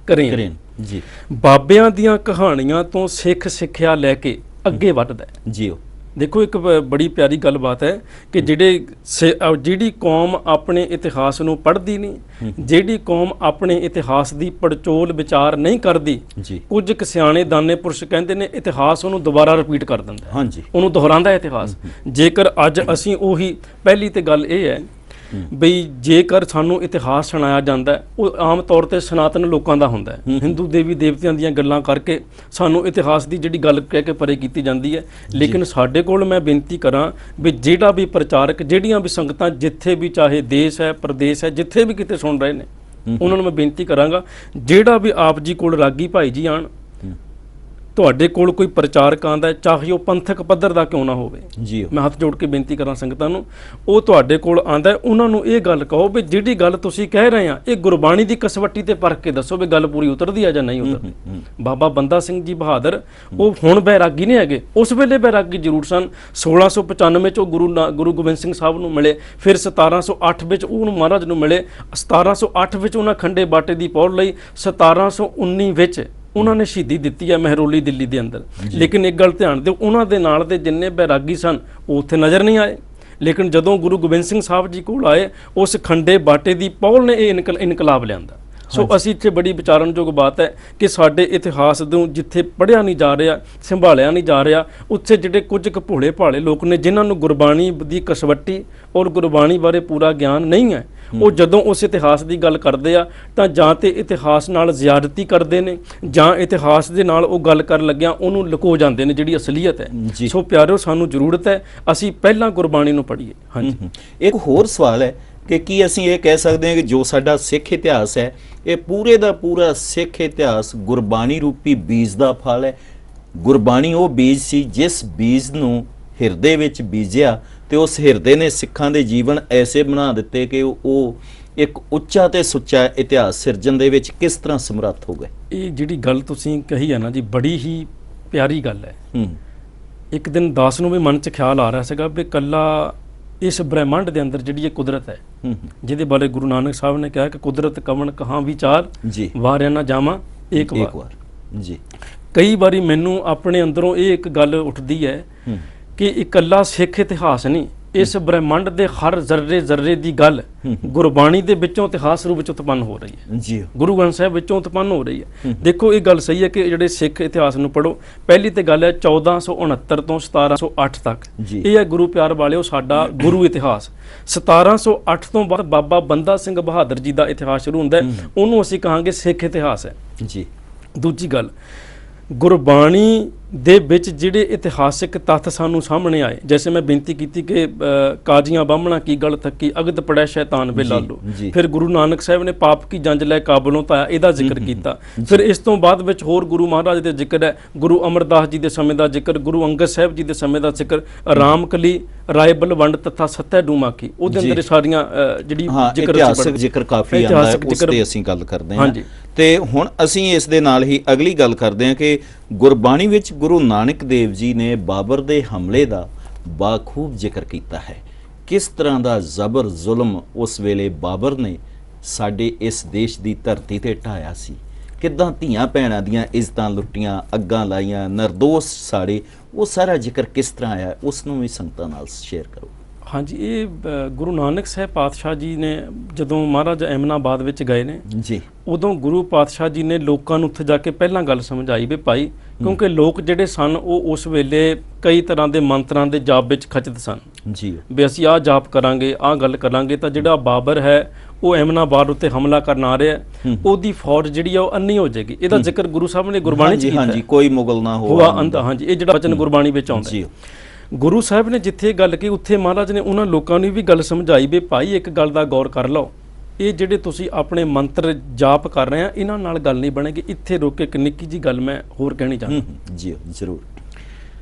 ਕਰੇ ਜੀ। ਬਾਬਿਆਂ ਦੀਆਂ ਕਹਾਣੀਆਂ ਤੋਂ ਸਿੱਖ ਸਿੱਖਿਆ ਲੈ ਕੇ ਅੱਗੇ ਵੱਧਦਾ ਜੀ। ਦੇਖੋ ਇੱਕ ਬੜੀ ਪਿਆਰੀ ਗੱਲਬਾਤ ਹੈ ਕਿ ਜਿਹੜੀ ਕੌਮ ਆਪਣੇ ਇਤਿਹਾਸ ਨੂੰ ਪੜ੍ਹਦੀ ਨਹੀਂ, ਜਿਹੜੀ ਕੌਮ ਆਪਣੇ ਇਤਿਹਾਸ ਦੀ ਪੜਚੋਲ ਵਿਚਾਰ ਨਹੀਂ ਕਰਦੀ, ਕੁਝ ਕੁ ਸਿਆਣੇ ਦਾਨੇ ਪੁਰਸ਼ ਕਹਿੰਦੇ ਨੇ ਇਤਿਹਾਸ ਉਹਨੂੰ ਦੁਬਾਰਾ ਰਿਪੀਟ ਕਰ ਦਿੰਦਾ, ਹਾਂਜੀ, ਉਹਨੂੰ ਦੁਹਰਾਉਂਦਾ ਇਤਿਹਾਸ। ਜੇਕਰ ਅੱਜ ਅਸੀਂ ਉਹੀ, ਪਹਿਲੀ ਤੇ ਗੱਲ ਇਹ ਹੈ ਬਈ ਜੇਕਰ ਸਾਨੂੰ ਇਤਿਹਾਸ ਸੁਣਾਇਆ ਜਾਂਦਾ ਉਹ ਆਮ ਤੌਰ ਤੇ ਸਨਾਤਨ ਲੋਕਾਂ ਦਾ ਹੁੰਦਾ ਹੈ, ਹਿੰਦੂ ਦੇਵੀ ਦੇਵਤਿਆਂ ਦੀਆਂ ਗੱਲਾਂ ਕਰਕੇ ਸਾਨੂੰ ਇਤਿਹਾਸ ਦੀ ਜਿਹੜੀ ਗੱਲ ਕਹਿ ਕੇ ਪਰੇ ਕੀਤੀ ਜਾਂਦੀ ਹੈ। ਲੇਕਿਨ ਸਾਡੇ ਕੋਲ ਮੈਂ ਬੇਨਤੀ ਕਰਾਂ ਵੀ ਜਿਹੜਾ ਵੀ ਪ੍ਰਚਾਰਕ, ਜਿਹੜੀਆਂ ਵੀ ਸੰਗਤਾਂ ਜਿੱਥੇ ਵੀ, ਚਾਹੇ ਦੇਸ਼ ਹੈ ਪ੍ਰਦੇਸ਼ ਹੈ, ਜਿੱਥੇ ਵੀ ਕਿਤੇ ਸੁਣ ਰਹੇ ਨੇ, ਉਹਨਾਂ ਨੂੰ ਮੈਂ ਬੇਨਤੀ ਕਰਾਂਗਾ ਜਿਹੜਾ ਵੀ ਆਪ ਜੀ ਕੋਲ ਰਾਗੀ ਭਾਈ ਜੀ ਆਣ, ਤੁਹਾਡੇ ਕੋਲ ਕੋਈ ਪ੍ਰਚਾਰਕ ਆਂਦਾ, ਚਾਹੇ ਉਹ ਪੰਥਕ ਪੱਧਰ ਦਾ ਕਿਉਂ ਨਾ ਹੋਵੇ, ਜੀ ਮੈਂ ਹੱਥ ਜੋੜ ਕੇ ਬੇਨਤੀ ਕਰਾਂ ਸੰਗਤਾਂ ਨੂੰ, ਉਹ ਤੁਹਾਡੇ ਕੋਲ ਆਂਦਾ, ਉਹਨਾਂ ਨੂੰ ਇਹ ਗੱਲ ਕਹੋ ਵੀ ਜਿਹੜੀ ਗੱਲ ਤੁਸੀਂ ਕਹਿ ਰਹੇ ਆ ਇਹ ਗੁਰਬਾਣੀ ਦੀ ਕਸਵੱਟੀ ਤੇ ਪਰਖ ਕੇ ਦੱਸੋ ਵੀ ਗੱਲ ਪੂਰੀ ਉਤਰਦੀ ਆ ਜਾਂ ਨਹੀਂ ਉਤਰਦੀ। ਬਾਬਾ ਬੰਦਾ ਸਿੰਘ ਜੀ ਬਹਾਦਰ ਉਹ ਹੁਣ ਬੈਰਾਗੀ ਨਹੀਂ ਹੈਗੇ, ਉਸ ਵੇਲੇ ਬੈਰਾਗੀ ਜ਼ਰੂਰ ਸਨ। 1695 ਚ ਉਹ ਗੁਰੂ ਗੋਬਿੰਦ ਸਿੰਘ ਸਾਹਿਬ ਨੂੰ ਮਿਲੇ, ਫਿਰ 1708 ਵਿੱਚ ਉਹਨੂੰ ਮਹਾਰਾਜ ਨੂੰ ਮਿਲੇ, 1708 ਵਿੱਚ ਉਹਨਾਂ ਖੰਡੇ ਬਾਟੇ ਦੀ ਪੌੜ ਲਈ, 1719 ਵਿੱਚ ਉਹਨਾਂ ਨੇ ਸ਼ਹੀਦੀ ਦਿੱਤੀ ਹੈ ਮਹਿਰੋਲੀ ਦਿੱਲੀ ਦੇ ਅੰਦਰ। ਲੇਕਿਨ ਇੱਕ ਗੱਲ ਧਿਆਨ ਦਿਓ, ਉਹਨਾਂ ਦੇ ਨਾਲ ਦੇ ਜਿੰਨੇ ਬੈਰਾਗੀ ਸਨ ਉਹ ਉੱਥੇ ਨਜ਼ਰ ਨਹੀਂ ਆਏ। ਲੇਕਿਨ ਜਦੋਂ ਗੁਰੂ ਗੋਬਿੰਦ ਸਿੰਘ ਸਾਹਿਬ ਜੀ ਕੋਲ ਆਏ, ਉਸ ਖੰਡੇ ਬਾਟੇ ਦੀ ਪੌਲ ਨੇ ਇਹ ਇਨਕਲਾਬ ਲਿਆਂਦਾ। ਸੋ ਅਸੀਂ ਇੱਥੇ ਬੜੀ ਵਿਚਾਰਨਯੋਗ ਬਾਤ ਹੈ ਕਿ ਸਾਡੇ ਇਤਿਹਾਸ ਨੂੰ ਜਿੱਥੇ ਪੜ੍ਹਿਆ ਨਹੀਂ ਜਾ ਰਿਹਾ, ਸੰਭਾਲਿਆ ਨਹੀਂ ਜਾ ਰਿਹਾ, ਉੱਥੇ ਜਿਹੜੇ ਕੁਝ ਕੁ ਭੋਲੇ ਭਾਲੇ ਲੋਕ ਨੇ ਜਿਨ੍ਹਾਂ ਨੂੰ ਗੁਰਬਾਣੀ ਦੀ ਕਸਵੱਟੀ ਔਰ ਗੁਰਬਾਣੀ ਬਾਰੇ ਪੂਰਾ ਗਿਆਨ ਨਹੀਂ ਹੈ, ਉਹ ਜਦੋਂ ਉਸ ਇਤਿਹਾਸ ਦੀ ਗੱਲ ਕਰਦੇ ਆ ਤਾਂ ਜਾਂ ਤੇ ਇਤਿਹਾਸ ਨਾਲ ਜ਼ਿਆਦਤੀ ਕਰਦੇ ਨੇ, ਜਾਂ ਇਤਿਹਾਸ ਦੇ ਨਾਲ ਉਹ ਗੱਲ ਕਰਨ ਲੱਗਿਆਂ ਉਹਨੂੰ ਲੁਕੋ ਜਾਂਦੇ ਨੇ ਜਿਹੜੀ ਅਸਲੀਅਤ ਹੈ। ਸੋ ਪਿਆਰਿਓ, ਸਾਨੂੰ ਜ਼ਰੂਰਤ ਹੈ ਅਸੀਂ ਪਹਿਲਾਂ ਗੁਰਬਾਣੀ ਨੂੰ ਪੜ੍ਹੀਏ। ਹਾਂਜੀ, ਇੱਕ ਹੋਰ ਸਵਾਲ ਹੈ ਕਿ ਕੀ ਅਸੀਂ ਇਹ ਕਹਿ ਸਕਦੇ ਹਾਂ ਕਿ ਜੋ ਸਾਡਾ ਸਿੱਖ ਇਤਿਹਾਸ ਹੈ ਇਹ ਪੂਰੇ ਦਾ ਪੂਰਾ ਸਿੱਖ ਇਤਿਹਾਸ ਗੁਰਬਾਣੀ ਰੂਪੀ ਬੀਜ ਦਾ ਫਲ ਹੈ? ਗੁਰਬਾਣੀ ਉਹ ਬੀਜ ਸੀ ਜਿਸ ਬੀਜ ਨੂੰ ਹਿਰਦੇ ਵਿੱਚ ਬੀਜਿਆ ਤੇ ਉਸ ਹਿਰਦੇ ਨੇ ਸਿੱਖਾਂ ਦੇ ਜੀਵਨ ਐਸੇ ਬਣਾ ਦਿੱਤੇ ਕਿ ਉਹ ਇੱਕ ਉੱਚਾ ਤੇ ਸੁੱਚਾ ਇਤਿਹਾਸ ਸਿਰਜਣ ਦੇ ਵਿੱਚ ਕਿਸ ਤਰ੍ਹਾਂ ਸਮਰੱਥ ਹੋ ਗਏ। ਇਹ ਜਿਹੜੀ ਗੱਲ ਤੁਸੀਂ ਕਹੀ ਹੈ ਨਾ ਜੀ, ਬੜੀ ਹੀ ਪਿਆਰੀ ਗੱਲ ਹੈ। ਇੱਕ ਦਿਨ ਦਾਸ ਨੂੰ ਵੀ ਮਨ 'ਚ ਖਿਆਲ ਆ ਰਿਹਾ ਸੀਗਾ ਵੀ ਕੱਲਾ ਇਸ ਬ੍ਰਹਿਮੰਡ ਦੇ ਅੰਦਰ ਜਿਹੜੀ ਇਹ ਕੁਦਰਤ ਹੈ, ਜਿਹਦੇ ਬਾਰੇ ਗੁਰੂ ਨਾਨਕ ਸਾਹਿਬ ਨੇ ਕਿਹਾ ਕਿ ਕੁਦਰਤ ਕਵਣ ਕਹਾਂ ਵਿਚਾਰ, ਵਾਰਿਆ ਨਾ ਜਾਵਾਂ ਇੱਕ ਵਾਰ। ਜੀ, ਕਈ ਵਾਰੀ ਮੈਨੂੰ ਆਪਣੇ ਅੰਦਰੋਂ ਇਹ ਇੱਕ ਗੱਲ ਉੱਠਦੀ ਹੈ ਕਿ ਇਕੱਲਾ ਸਿੱਖ ਇਤਿਹਾਸ ਨਹੀਂ, ਇਸ ਬ੍ਰਹਿਮੰਡ ਦੇ ਹਰ ਜ਼ਰਰੇ ਜ਼ਰਰੇ ਦੀ ਗੱਲ ਗੁਰਬਾਣੀ ਦੇ ਵਿੱਚੋਂ ਇਤਿਹਾਸ ਰੂਪ ਵਿੱਚ ਉਤਪੰਨ ਹੋ ਰਹੀ ਹੈ, ਜੀ ਗੁਰੂ ਗ੍ਰੰਥ ਸਾਹਿਬ ਵਿੱਚੋਂ ਉਤਪੰਨ ਹੋ ਰਹੀ ਹੈ। ਦੇਖੋ ਇਹ ਗੱਲ ਸਹੀ ਹੈ ਕਿ ਜਿਹੜੇ ਸਿੱਖ ਇਤਿਹਾਸ ਨੂੰ ਪੜ੍ਹੋ, ਪਹਿਲੀ ਤੇ ਗੱਲ ਹੈ 1469 ਤੋਂ 1708 ਤੱਕ, ਇਹ ਹੈ ਗੁਰੂ ਪਿਆਰ ਵਾਲਿਓ ਸਾਡਾ ਗੁਰੂ ਇਤਿਹਾਸ। 1708 ਤੋਂ ਬਾਅਦ ਬਾਬਾ ਬੰਦਾ ਸਿੰਘ ਬਹਾਦਰ ਜੀ ਦਾ ਇਤਿਹਾਸ ਸ਼ੁਰੂ ਹੁੰਦਾ ਹੈ, ਉਹਨੂੰ ਅਸੀਂ ਕਹਾਂਗੇ ਸਿੱਖ ਇਤਿਹਾਸ ਹੈ। ਜੀ, ਦੂਜੀ ਗੱਲ, ਗੁਰਬਾਣੀ ਦੇ ਵਿੱਚ ਜਿਹੜੇ ਇਤਿਹਾਸਿਕ ਤੱਥ ਸਾਨੂੰ ਸਾਹਮਣੇ ਆਏ, ਜੈਸੇ ਮੈਂ ਬੇਨਤੀ ਕੀਤੀ ਕਿ ਕਾਜ਼ੀਆਂ ਬਾਹਮਣਾ ਕੀ ਗੱਲ ਥੱਕੀ, ਅਗਦ ਪੜਿਆ ਸ਼ੈਤਾਨ ਵੇ ਲਾਲੋ, ਫਿਰ ਗੁਰੂ ਨਾਨਕ ਸਾਹਿਬ ਨੇ ਪਾਪ ਕੀ ਜੰਜ ਲੈ ਕਾਬਲੋਂ ਤਾਇਆ, ਇਹਦਾ ਜ਼ਿਕਰ ਕੀਤਾ। ਫਿਰ ਇਸ ਤੋਂ ਬਾਅਦ ਵਿੱਚ ਹੋਰ ਗੁਰੂ ਮਹਾਰਾਜ ਦੇ ਜ਼ਿਕਰ ਹੈ, ਗੁਰੂ ਅਮਰਦਾਸ ਜੀ ਦੇ ਸਮੇਂ ਦਾ ਜ਼ਿਕਰ, ਗੁਰੂ ਅੰਗਦ ਸਾਹਿਬ ਜੀ ਦੇ ਸਮੇਂ ਦਾ ਜ਼ਿਕਰ, ਰਾਮਕਲੀ, ਰਾਏ ਬਲਵੰਡ ਤਥਾ ਸੱਤੈ ਡੂਮਾਕੀ, ਉਹਦੇ ਅੰਦਰ ਸਾਰੀਆਂ ਜਿਹੜੀ ਇਤਿਹਾਸਕ ਜ਼ਿਕਰ ਕਾਫੀ ਆਉਂਦਾ ਹੈ, ਉਸ ਤੇ ਅਸੀਂ ਗੱਲ ਕਰਦੇ ਹਾਂ। ਤੇ ਹੁਣ ਅਸੀਂ ਇਸ ਦੇ ਨਾਲ ਹੀ ਅਗਲੀ ਗੱਲ ਕਰਦੇ ਹਾਂ ਕਿ ਗੁਰਬਾਣੀ ਵਿੱਚ ਗੁਰੂ ਨਾਨਕ ਦੇਵ ਜੀ ਨੇ ਬਾਬਰ ਦੇ ਹਮਲੇ ਦਾ ਬਾਖੂਬ ਜ਼ਿਕਰ ਕੀਤਾ ਹੈ। ਕਿਸ ਤਰ੍ਹਾਂ ਦਾ ਜ਼ਬਰ ਜ਼ੁਲਮ ਉਸ ਵੇਲੇ ਬਾਬਰ ਨੇ ਸਾਡੇ ਇਸ ਦੇਸ਼ ਦੀ ਧਰਤੀ ਤੇ ਢਾਇਆ ਸੀ, ਕਿੱਦਾਂ ਧੀਆਂ ਭੈਣਾਂ ਦੀਆਂ ਇੱਜ਼ਤਾਂ ਲੁੱਟੀਆਂ, ਅੱਗਾਂ ਲਾਈਆਂ, ਨਿਰਦੋਸ਼ ਸਾੜੇ, ਉਹ ਸਾਰਾ ਜ਼ਿਕਰ ਕਿਸ ਤਰ੍ਹਾਂ ਆਇਆ, ਉਸ ਨੂੰ ਵੀ ਸੰਗਤਾਂ ਨਾਲ ਸ਼ੇਅਰ ਕਰੋ। ਹਾਂਜੀ, ਇਹ ਗੁਰੂ ਨਾਨਕ ਸਾਹਿਬ ਪਾਤਸ਼ਾਹ ਜੀ ਨੇ ਜਦੋਂ ਮਹਾਰਾਜ ਐਮਨਾਬਾਦ ਵਿੱਚ ਗਏ ਨੇ ਜੀ, ਉਦੋਂ ਗੁਰੂ ਪਾਤਸ਼ਾਹ ਜੀ ਨੇ ਲੋਕਾਂ ਨੂੰ ਉੱਥੇ ਜਾ ਕੇ ਪਹਿਲਾਂ ਗੱਲ ਸਮਝਾਈ ਵੀ ਭਾਈ, ਕਿਉਂਕਿ ਲੋਕ ਜਿਹੜੇ ਸਨ ਉਹ ਉਸ ਵੇਲੇ ਕਈ ਤਰ੍ਹਾਂ ਦੇ ਮੰਤਰਾਂ ਦੇ ਜਾਪ ਵਿੱਚ ਖਚਿਤ ਸਨ ਜੀ, ਵੀ ਅਸੀਂ ਆਹ ਜਾਪ ਕਰਾਂਗੇ, ਆਹ ਗੱਲ ਕਰਾਂਗੇ ਤਾਂ ਜਿਹੜਾ ਬਾਬਰ ਹੈ ਉਹ ਐਮਨਾਬਾਦ ਉੱਤੇ ਹਮਲਾ ਕਰਨ ਆ ਰਿਹਾ, ਉਹਦੀ ਫੌਜ ਜਿਹੜੀ ਆ ਉਹ ਅੰਨੀ ਹੋ ਜਾਏਗੀ। ਇਹਦਾ ਜ਼ਿਕਰ ਗੁਰੂ ਸਾਹਿਬ ਨੇ ਗੁਰਬਾਣੀ 'ਚ ਕੀਤਾ, ਹਾਂਜੀ, ਕੋਈ ਮੁਗਲ ਨਾ ਹੋਵਾ ਅੰਤ, ਹਾਂਜੀ, ਇਹ ਜਿਹੜਾ ਵਚਨ ਗੁਰਬਾਣੀ ਵਿੱਚ ਆਉਂਦਾ ਜੀ। ਗੁਰੂ ਸਾਹਿਬ ਨੇ ਜਿੱਥੇ ਗੱਲ ਕੀ, ਉੱਥੇ ਮਹਾਰਾਜ ਨੇ ਉਹਨਾਂ ਲੋਕਾਂ ਨੂੰ ਵੀ ਗੱਲ ਸਮਝਾਈ ਵੀ ਭਾਈ ਇੱਕ ਗੱਲ ਦਾ ਗੌਰ ਕਰ ਲਓ, ਇਹ ਜਿਹੜੇ ਤੁਸੀਂ ਆਪਣੇ ਮੰਤਰ ਜਾਪ ਕਰ ਰਹੇ ਆ ਇਹਨਾਂ ਨਾਲ ਗੱਲ ਨਹੀਂ ਬਣੇਗੀ। ਇੱਥੇ ਰੋਕ ਕੇ ਇੱਕ ਨਿੱਕੀ ਜੀ ਗੱਲ ਮੈਂ ਹੋਰ ਕਹਿਣੀ ਚਾਹੁੰਦਾ ਜੀ, ਜ਼ਰੂਰ।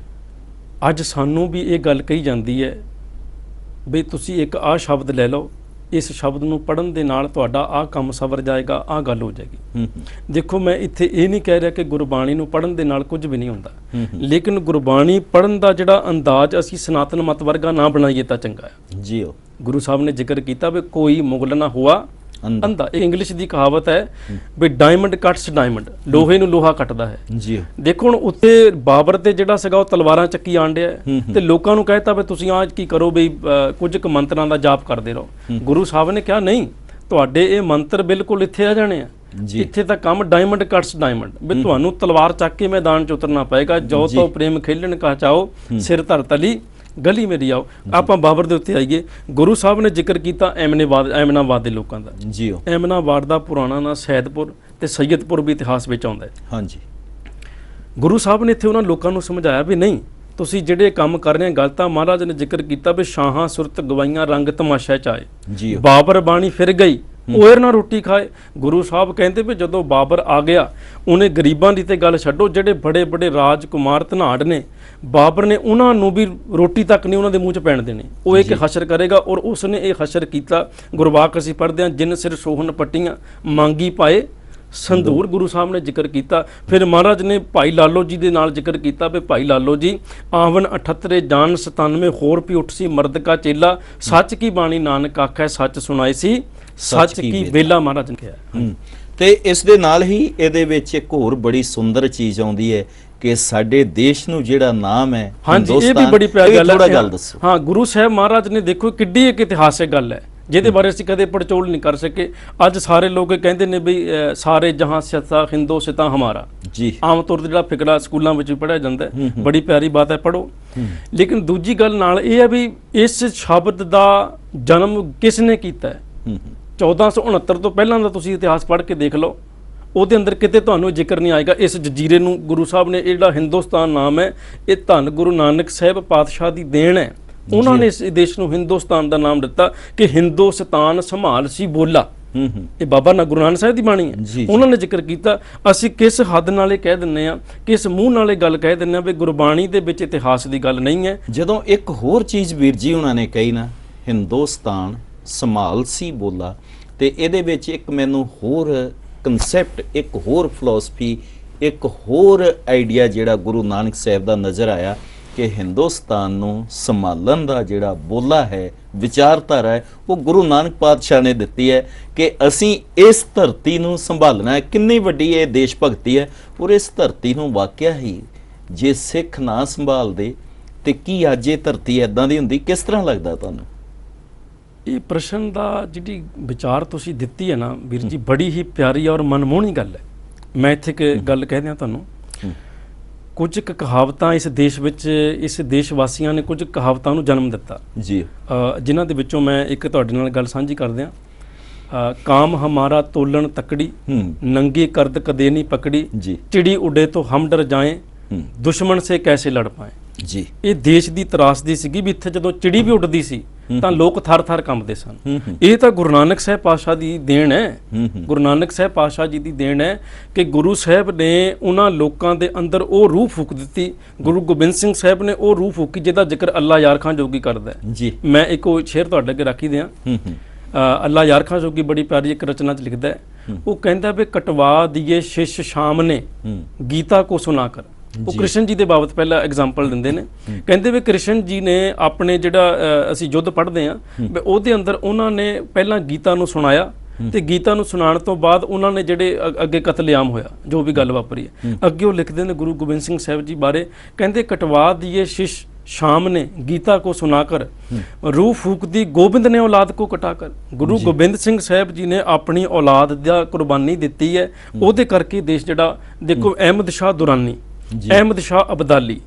ਅੱਜ ਸਾਨੂੰ ਵੀ ਇਹ ਗੱਲ ਕਹੀ ਜਾਂਦੀ ਹੈ ਵੀ ਤੁਸੀਂ ਇੱਕ ਆਹ ਸ਼ਬਦ ਲੈ ਲਓ, ਇਸ ਸ਼ਬਦ ਨੂੰ ਪੜ੍ਹਨ ਦੇ ਨਾਲ ਤੁਹਾਡਾ ਆਹ ਕੰਮ ਸਵਰ ਜਾਏਗਾ, ਆਹ ਗੱਲ ਹੋ ਜਾਏਗੀ। ਦੇਖੋ, ਮੈਂ ਇੱਥੇ ਇਹ ਨਹੀਂ ਕਹਿ ਰਿਹਾ ਕਿ ਗੁਰਬਾਣੀ ਨੂੰ ਪੜ੍ਹਨ ਦੇ ਨਾਲ ਕੁਝ ਵੀ ਨਹੀਂ ਹੁੰਦਾ, ਲੇਕਿਨ ਗੁਰਬਾਣੀ ਪੜ੍ਹਨ ਦਾ ਜਿਹੜਾ ਅੰਦਾਜ਼ ਅਸੀਂ ਸਨਾਤਨ ਮਤ ਵਰਗਾ ਨਾ ਬਣਾਈਏ ਤਾਂ ਚੰਗਾ ਹੈ ਜੀ। ਗੁਰੂ ਸਾਹਿਬ ਨੇ ਜ਼ਿਕਰ ਕੀਤਾ ਵੀ ਕੋਈ ਮੁਗਲ ਨਾ ਹੁਆ ਅੰਧਾ। ਇਹ ਇੰਗਲਿਸ਼ ਦੀ ਕਹਾਵਤ ਹੈ ਵੀ ਡਾਇਮੰਡ ਕੱਟਸ ਡਾਇਮੰਡ, ਲੋਹੇ ਨੂੰ ਲੋਹਾ ਕੱਟਦਾ ਹੈ ਜੀ। ਦੇਖੋ ਹੁਣ ਉੱਥੇ ਬਾਬਰ ਤੇ ਜਿਹੜਾ ਸੀਗਾ ਉਹ ਤਲਵਾਰਾਂ ਚੱਕੀ ਆਣ ਡਿਆ ਤੇ ਲੋਕਾਂ ਨੂੰ ਕਹਿਤਾ ਵੀ ਤੁਸੀਂ ਆਜ ਕੀ ਕਰੋ ਵੀ ਕੁਝ ਕੁ ਮੰਤਰਾਂ ਦਾ ਜਾਪ ਕਰਦੇ ਰਹੋ। ਗੁਰੂ ਸਾਹਿਬ ਨੇ ਕਿਹਾ ਨਹੀਂ, ਤੁਹਾਡੇ ਇਹ ਮੰਤਰ ਬਿਲਕੁਲ ਇੱਥੇ ਆ ਜਾਣੇ ਆ, ਇੱਥੇ ਤਾਂ ਕੰਮ ਡਾਇਮੰਡ ਕੱਟਸ ਡਾਇਮੰਡ, ਵੀ ਤੁਹਾਨੂੰ ਤਲਵਾਰ ਚੱਕ ਕੇ ਮੈਦਾਨ ਚ ਉਤਰਨਾ ਪਏਗਾ। ਜੋ ਤੋਂ ਪ੍ਰੇਮ ਖੇਲਣ ਕਾ ਚਾਹੋ, ਸਿਰ ਧਰ ਤਲੀ ਗਲੀ ਮੇਰੀ ਆਓ। ਆਪਾਂ ਬਾਬਰ ਦੇ ਉੱਤੇ ਆਈਏ। ਗੁਰੂ ਸਾਹਿਬ ਨੇ ਜ਼ਿਕਰ ਕੀਤਾ ਐਮਨਾਬਾਦ ਦੇ ਲੋਕਾਂ ਦਾ ਜੀ। ਐਮਨਾਬਾਦ ਦਾ ਪੁਰਾਣਾ ਨਾਂ ਸੈਦਪੁਰ ਤੇ ਸੈਯਦਪੁਰ ਵੀ ਇਤਿਹਾਸ ਵਿੱਚ ਆਉਂਦਾ ਹੈ। ਹਾਂਜੀ। ਗੁਰੂ ਸਾਹਿਬ ਨੇ ਇੱਥੇ ਉਹਨਾਂ ਲੋਕਾਂ ਨੂੰ ਸਮਝਾਇਆ ਵੀ ਨਹੀਂ, ਤੁਸੀਂ ਜਿਹੜੇ ਕੰਮ ਕਰ ਰਹੇ ਗਲਤ ਆ। ਮਹਾਰਾਜ ਨੇ ਜ਼ਿਕਰ ਕੀਤਾ ਵੀ ਸ਼ਾਹਾਂ ਸੁਰਤ ਗਵਾਈਆਂ ਰੰਗ ਤਮਾਸ਼ਾ ਚ ਆਏ ਜੀ। ਬਾਬਰ ਬਾਣੀ ਫਿਰ ਗਈ ਓਰ ਨਾ ਰੋਟੀ ਖਾਏ। ਗੁਰੂ ਸਾਹਿਬ ਕਹਿੰਦੇ ਵੀ ਜਦੋਂ ਬਾਬਰ ਆ ਗਿਆ ਉਹਨੇ ਗਰੀਬਾਂ ਦੀ ਤੇ ਗੱਲ ਛੱਡੋ, ਜਿਹੜੇ ਬੜੇ ਬੜੇ ਰਾਜਕੁਮਾਰ ਧਨਾੜ ਨੇ ਬਾਬਰ ਨੇ ਉਹਨਾਂ ਨੂੰ ਵੀ ਰੋਟੀ ਤੱਕ ਨਹੀਂ ਉਹਨਾਂ ਦੇ ਮੂੰਹ 'ਚ ਪੈਣ ਦੇਣੀ। ਉਹ ਇੱਕ ਹਸ਼ਰ ਕਰੇਗਾ ਔਰ ਉਸ ਨੇ ਇਹ ਹਸ਼ਰ ਕੀਤਾ। ਗੁਰਬਾਕ ਅਸੀਂ ਪੜ੍ਹਦੇ ਹਾਂ, ਜਿਨ ਸਿਰ ਸੋਹਣ ਪੱਟੀਆਂ ਮੰਗੀ ਪਾਏ ਸੰਧੂਰ। ਗੁਰੂ ਸਾਹਿਬ ਨੇ ਜ਼ਿਕਰ ਕੀਤਾ। ਫਿਰ ਮਹਾਰਾਜ ਨੇ ਭਾਈ ਲਾਲੋ ਜੀ ਦੇ ਨਾਲ ਜ਼ਿਕਰ ਕੀਤਾ ਵੀ ਭਾਈ ਲਾਲੋ ਜੀ ਆਵਨ 78 ਜਾਨ 97 ਹੋਰ ਵੀ ਉੱਠ ਸੀ ਮਰਦ ਕਾ ਚੇਲਾ, ਸੱਚ ਕੀ ਬਾਣੀ ਨਾਨਕ ਆਖੈ ਸੱਚ ਸੁਣਾਈ ਸੀ ਸੱਚ ਕੀ ਵੇਲਾ, ਮਹਾਰਾਜ ਨੇ ਕਿਹਾ। ਤੇ ਇਸ ਦੇ ਨਾਲ ਹੀ ਇਹਦੇ ਵਿੱਚ ਇੱਕ ਹੋਰ ਬੜੀ ਸੁੰਦਰ ਚੀਜ਼ ਆਉਂਦੀ ਹੈ ਕਿ ਸਾਡੇ ਦੇਸ਼ ਨੂੰ ਜਿਹੜਾ ਨਾਮ ਹੈ ਹਾਂਜੀ, ਇਹ ਵੀ ਬੜੀ ਪਿਆਰੀ ਗੱਲ ਦੱਸੋ। ਹਾਂ, ਗੁਰੂ ਸਾਹਿਬ ਮਹਾਰਾਜ ਨੇ ਦੇਖੋ ਕਿੱਡੀ ਇੱਕ ਇਤਿਹਾਸਿਕ ਗੱਲ ਹੈ ਜਿਹਦੇ ਬਾਰੇ ਅਸੀਂ ਕਦੇ ਪੜਚੋਲ ਨਹੀਂ ਕਰ ਸਕੇ। ਅੱਜ ਸਾਰੇ ਲੋਕ ਕਹਿੰਦੇ ਨੇ ਵੀ ਸਾਰੇ ਜਹਾਂ ਸਿਤਾ ਹਿੰਦੋ ਸਿਤਾ ਹਮਾਰਾ ਜੀ। ਆਮ ਤੌਰ ਤੇ ਜਿਹੜਾ ਫਿਕਰਾ ਸਕੂਲਾਂ ਵਿੱਚ ਵੀ ਪੜ੍ਹਿਆ ਜਾਂਦਾ ਹੈ, ਬੜੀ ਪਿਆਰੀ ਬਾਤ ਹੈ, ਪੜ੍ਹੋ। ਲੇਕਿਨ ਦੂਜੀ ਗੱਲ ਨਾਲ ਇਹ ਹੈ ਵੀ ਇਸ ਸ਼ਬਦ ਦਾ ਜਨਮ ਕਿਸ ਨੇ ਕੀਤਾ ਹੈ। 1469 ਤੋਂ ਪਹਿਲਾਂ ਦਾ ਤੁਸੀਂ ਇਤਿਹਾਸ ਪੜ੍ਹ ਕੇ ਦੇਖ ਲਓ, ਉਹਦੇ ਅੰਦਰ ਕਿਤੇ ਤੁਹਾਨੂੰ ਜ਼ਿਕਰ ਨਹੀਂ ਆਏਗਾ। ਇਸ ਜਜ਼ੀਰੇ ਨੂੰ ਗੁਰੂ ਸਾਹਿਬ ਨੇ, ਇਹ ਜਿਹੜਾ ਹਿੰਦੁਸਤਾਨ ਨਾਮ ਹੈ, ਇਹ ਧੰਨ ਗੁਰੂ ਨਾਨਕ ਸਾਹਿਬ ਪਾਤਸ਼ਾਹ ਦੀ ਦੇਣ ਹੈ। ਉਹਨਾਂ ਨੇ ਇਸ ਦੇਸ਼ ਨੂੰ ਹਿੰਦੁਸਤਾਨ ਦਾ ਨਾਮ ਦਿੱਤਾ ਕਿ ਹਿੰਦੁਸਤਾਨ ਸੰਭਾਲ ਸੀ ਬੋਲਾ। ਇਹ ਬਾਬਾ ਨਾ ਗੁਰੂ ਨਾਨਕ ਸਾਹਿਬ ਦੀ ਬਾਣੀ ਹੈ। ਉਹਨਾਂ ਨੇ ਜ਼ਿਕਰ ਕੀਤਾ। ਅਸੀਂ ਕਿਸ ਹੱਦ ਨਾਲ ਇਹ ਕਹਿ ਦਿੰਦੇ ਆ, ਕਿਸ ਮੂੰਹ ਨਾਲ ਇਹ ਗੱਲ ਕਹਿ ਦਿੰਦੇ ਆ ਵੀ ਗੁਰਬਾਣੀ ਦੇ ਵਿੱਚ ਇਤਿਹਾਸ ਦੀ ਗੱਲ ਨਹੀਂ ਹੈ। ਜਦੋਂ ਇੱਕ ਹੋਰ ਚੀਜ਼ ਵੀਰ ਜੀ ਉਹਨਾਂ ਨੇ ਕਹੀ ਨਾ, ਹਿੰਦੁਸਤਾਨ ਸੰਭਾਲ ਸੀ ਬੋਲਾ, ਤੇ ਇਹਦੇ ਵਿੱਚ ਇੱਕ ਮੈਨੂੰ ਹੋਰ ਕਨਸੈਪਟ, ਇੱਕ ਹੋਰ ਫਿਲਾਸਫੀ, ਇੱਕ ਹੋਰ ਆਈਡੀਆ ਜਿਹੜਾ ਗੁਰੂ ਨਾਨਕ ਸਾਹਿਬ ਦਾ ਨਜ਼ਰ ਆਇਆ ਕਿ ਹਿੰਦੁਸਤਾਨ ਨੂੰ ਸੰਭਾਲਣ ਦਾ ਜਿਹੜਾ ਬੋਲਾ ਹੈ, ਵਿਚਾਰਧਾਰਾ ਹੈ, ਉਹ ਗੁਰੂ ਨਾਨਕ ਪਾਤਸ਼ਾਹ ਨੇ ਦਿੱਤੀ ਹੈ ਕਿ ਅਸੀਂ ਇਸ ਧਰਤੀ ਨੂੰ ਸੰਭਾਲਣਾ ਹੈ। ਕਿੰਨੀ ਵੱਡੀ ਇਹ ਦੇਸ਼ ਭਗਤੀ ਹੈ। ਔਰ ਇਸ ਧਰਤੀ ਨੂੰ ਵਾਕਿਆ ਹੀ ਜੇ ਸਿੱਖ ਨਾ ਸੰਭਾਲਦੇ ਤੇ ਕੀ ਅੱਜ ਇਹ ਧਰਤੀ ਇੱਦਾਂ ਦੀ ਹੁੰਦੀ? ਕਿਸ ਤਰ੍ਹਾਂ ਲੱਗਦਾ ਤੁਹਾਨੂੰ? ਇਹ ਪ੍ਰਸ਼ਨ ਦਾ ਜਿਹੜੀ ਵਿਚਾਰ ਤੁਸੀਂ ਦਿੱਤੀ ਹੈ ਨਾ ਵੀਰ ਜੀ, ਬੜੀ ਹੀ ਪਿਆਰੀ ਔਰ ਮਨਮੋਹਣੀ ਗੱਲ ਹੈ। ਮੈਂ ਇੱਥੇ ਇੱਕ ਗੱਲ ਕਹਿ ਦਿਆਂ ਤੁਹਾਨੂੰ, ਕੁਝ ਕੁ ਕਹਾਵਤਾਂ ਇਸ ਦੇਸ਼ ਵਿੱਚ, ਇਸ ਦੇਸ਼ ਵਾਸੀਆਂ ਨੇ ਕੁਝ ਕਹਾਵਤਾਂ ਨੂੰ ਜਨਮ ਦਿੱਤਾ ਜੀ, ਜਿਨ੍ਹਾਂ ਦੇ ਵਿੱਚੋਂ ਮੈਂ ਇੱਕ ਤੁਹਾਡੇ ਨਾਲ ਗੱਲ ਸਾਂਝੀ ਕਰਦੇ ਹਾਂ। ਕਾਮ ਹਮਾਰਾ ਤੋਲਣ ਤਕੜੀ, ਨੰਗੀ ਕਰਦ ਕਦੇ ਨਹੀਂ ਪਕੜੀ, ਚਿੜੀ ਉੱਡੇ ਤੋਂ ਹਮ ਡਰ ਜਾਏ, ਦੁਸ਼ਮਣ ਸੇ ਕੈਸੇ ਲੜ ਪਾਏ ਜੀ। ਇਹ ਦੇਸ਼ ਦੀ ਤਰਾਸਦੀ ਸੀਗੀ ਵੀ ਇੱਥੇ ਜਦੋਂ ਚਿੜੀ ਵੀ ਉੱਡਦੀ ਸੀ ਤਾਂ ਲੋਕ ਥਰ-ਥਰ ਕੰਬਦੇ ਸਨ। ਇਹ ਤਾਂ ਗੁਰੂ ਨਾਨਕ ਸਾਹਿਬ ਪਾਤਸ਼ਾਹ ਦੀ ਦੇਣ ਹੈ। ਗੁਰੂ ਨਾਨਕ ਸਾਹਿਬ ਪਾਤਸ਼ਾਹ ਜੀ ਦੀ ਦੇਣ ਹੈ ਕਿ ਗੁਰੂ ਸਾਹਿਬ ਨੇ ਉਹਨਾਂ ਲੋਕਾਂ ਦੇ ਅੰਦਰ ਉਹ ਰੂਹ ਫੂਕ ਦਿੱਤੀ। ਗੁਰੂ ਗੋਬਿੰਦ ਸਿੰਘ ਸਾਹਿਬ ਨੇ ਉਹ ਰੂਹ ਫੂਕੀ ਜਿਹਦਾ ਜ਼ਿਕਰ ਅੱਲਾ ਯਾਰ ਖਾਂ ਜੋਗੀ ਕਰਦਾ ਹੈ ਜੀ। ਮੈਂ ਇੱਕ ਉਹ ਸ਼ੇਰ ਤੁਹਾਡੇ ਅੱਗੇ ਰੱਖੀ ਦਿਆਂ। ਅੱਲਾ ਯਾਰ ਖਾਂ ਜੋਗੀ ਬੜੀ ਪਿਆਰੀ ਇੱਕ ਰਚਨਾ 'ਚ ਲਿਖਦਾ ਹੈ। ਉਹ ਕਹਿੰਦਾ ਵੀ ਕਟਵਾ ਦੀਏ ਸ਼ਿਸ਼ ਸ਼ਾਮ ਨੇ ਗੀਤਾ ਕੋ ਸੁਣਾ ਕਰ। ਉਹ ਕ੍ਰਿਸ਼ਨ ਜੀ ਦੇ ਬਾਬਤ ਪਹਿਲਾਂ ਐਗਜ਼ਾਮਪਲ ਦਿੰਦੇ ਨੇ। ਕਹਿੰਦੇ ਵੀ ਕ੍ਰਿਸ਼ਨ ਜੀ ਨੇ ਆਪਣੇ ਜਿਹੜਾ ਅਸੀਂ ਯੁੱਧ ਪੜ੍ਹਦੇ ਹਾਂ ਵੀ ਉਹਦੇ ਅੰਦਰ ਉਹਨਾਂ ਨੇ ਪਹਿਲਾਂ ਗੀਤਾ ਨੂੰ ਸੁਣਾਇਆ ਤੇ ਗੀਤਾ ਨੂੰ ਸੁਣਾਉਣ ਤੋਂ ਬਾਅਦ ਉਹਨਾਂ ਨੇ ਜਿਹੜੇ ਅੱਗੇ ਕਤਲੇਆਮ ਹੋਇਆ, ਜੋ ਵੀ ਗੱਲ ਵਾਪਰੀ ਹੈ, ਅੱਗੇ ਉਹ ਲਿਖਦੇ ਨੇ ਗੁਰੂ ਗੋਬਿੰਦ ਸਿੰਘ ਸਾਹਿਬ ਜੀ ਬਾਰੇ। ਕਹਿੰਦੇ ਕਟਵਾ ਦੀਏ ਸ਼ਿਸ਼ ਸ਼ਾਮ ਨੇ ਗੀਤਾ ਕੋ ਸੁਣਾ ਕਰ, ਰੂਹ ਫੂਕਦੀ ਗੋਬਿੰਦ ਨੇ ਔਲਾਦ ਕੋ ਕਟਾ ਕਰ। ਗੁਰੂ ਗੋਬਿੰਦ ਸਿੰਘ ਸਾਹਿਬ ਜੀ ਨੇ ਆਪਣੀ ਔਲਾਦ ਦਾ ਕੁਰਬਾਨੀ ਦਿੱਤੀ ਹੈ। ਉਹਦੇ ਕਰਕੇ ਦੇਸ਼ ਜਿਹੜਾ ਦੇਖੋ, ਅਹਿਮਦ ਸ਼ਾਹ ਦੁਰਾਨੀ, ਅਹਿਮਦ ਸ਼ਾਹ ਅਬਦਾਲੀ,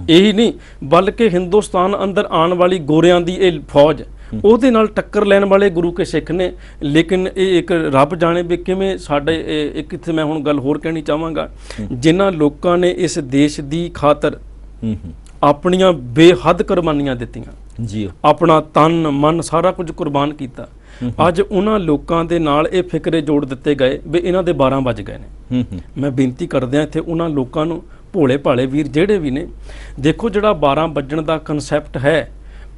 ਇਹੀ ਨਹੀਂ ਬਲਕਿ ਹਿੰਦੁਸਤਾਨ ਅੰਦਰ ਆਉਣ ਵਾਲੀ ਗੋਰਿਆਂ ਦੀ ਇਹ ਫੌਜ, ਉਹਦੇ ਨਾਲ ਟੱਕਰ ਲੈਣ ਵਾਲੇ ਗੁਰੂ ਕੇ ਸਿੱਖ ਨੇ। ਲੇਕਿਨ ਇਹ ਇੱਕ ਰੱਬ ਜਾਣੇ ਵੀ ਕਿਵੇਂ ਸਾਡੇ ਇੱਕ ਇੱਥੇ ਮੈਂ ਹੁਣ ਗੱਲ ਹੋਰ ਕਹਿਣੀ ਚਾਹਾਂਗਾ, ਜਿਨ੍ਹਾਂ ਲੋਕਾਂ ਨੇ ਇਸ ਦੇਸ਼ ਦੀ ਖਾਤਰ ਆਪਣੀਆਂ ਬੇਹੱਦ ਕੁਰਬਾਨੀਆਂ ਦਿੱਤੀਆਂ ਜੀ, ਆਪਣਾ ਤਨ ਮਨ ਸਾਰਾ ਕੁਝ ਕੁਰਬਾਨ ਕੀਤਾ, ਅੱਜ ਉਹਨਾਂ ਲੋਕਾਂ ਦੇ ਨਾਲ ਇਹ ਫਿਕਰੇ ਜੋੜ ਦਿੱਤੇ ਗਏ ਵੀ ਇਹਨਾਂ ਦੇ 12 ਵੱਜ ਗਏ ਨੇ। ਮੈਂ ਬੇਨਤੀ ਕਰਦਿਆਂ ਇੱਥੇ ਉਹਨਾਂ ਲੋਕਾਂ ਨੂੰ, ਭੋਲੇ ਭਾਲੇ ਵੀਰ ਜਿਹੜੇ ਵੀ ਨੇ, ਦੇਖੋ ਜਿਹੜਾ 12 ਵੱਜਣ ਦਾ ਕਨਸੈਪਟ ਹੈ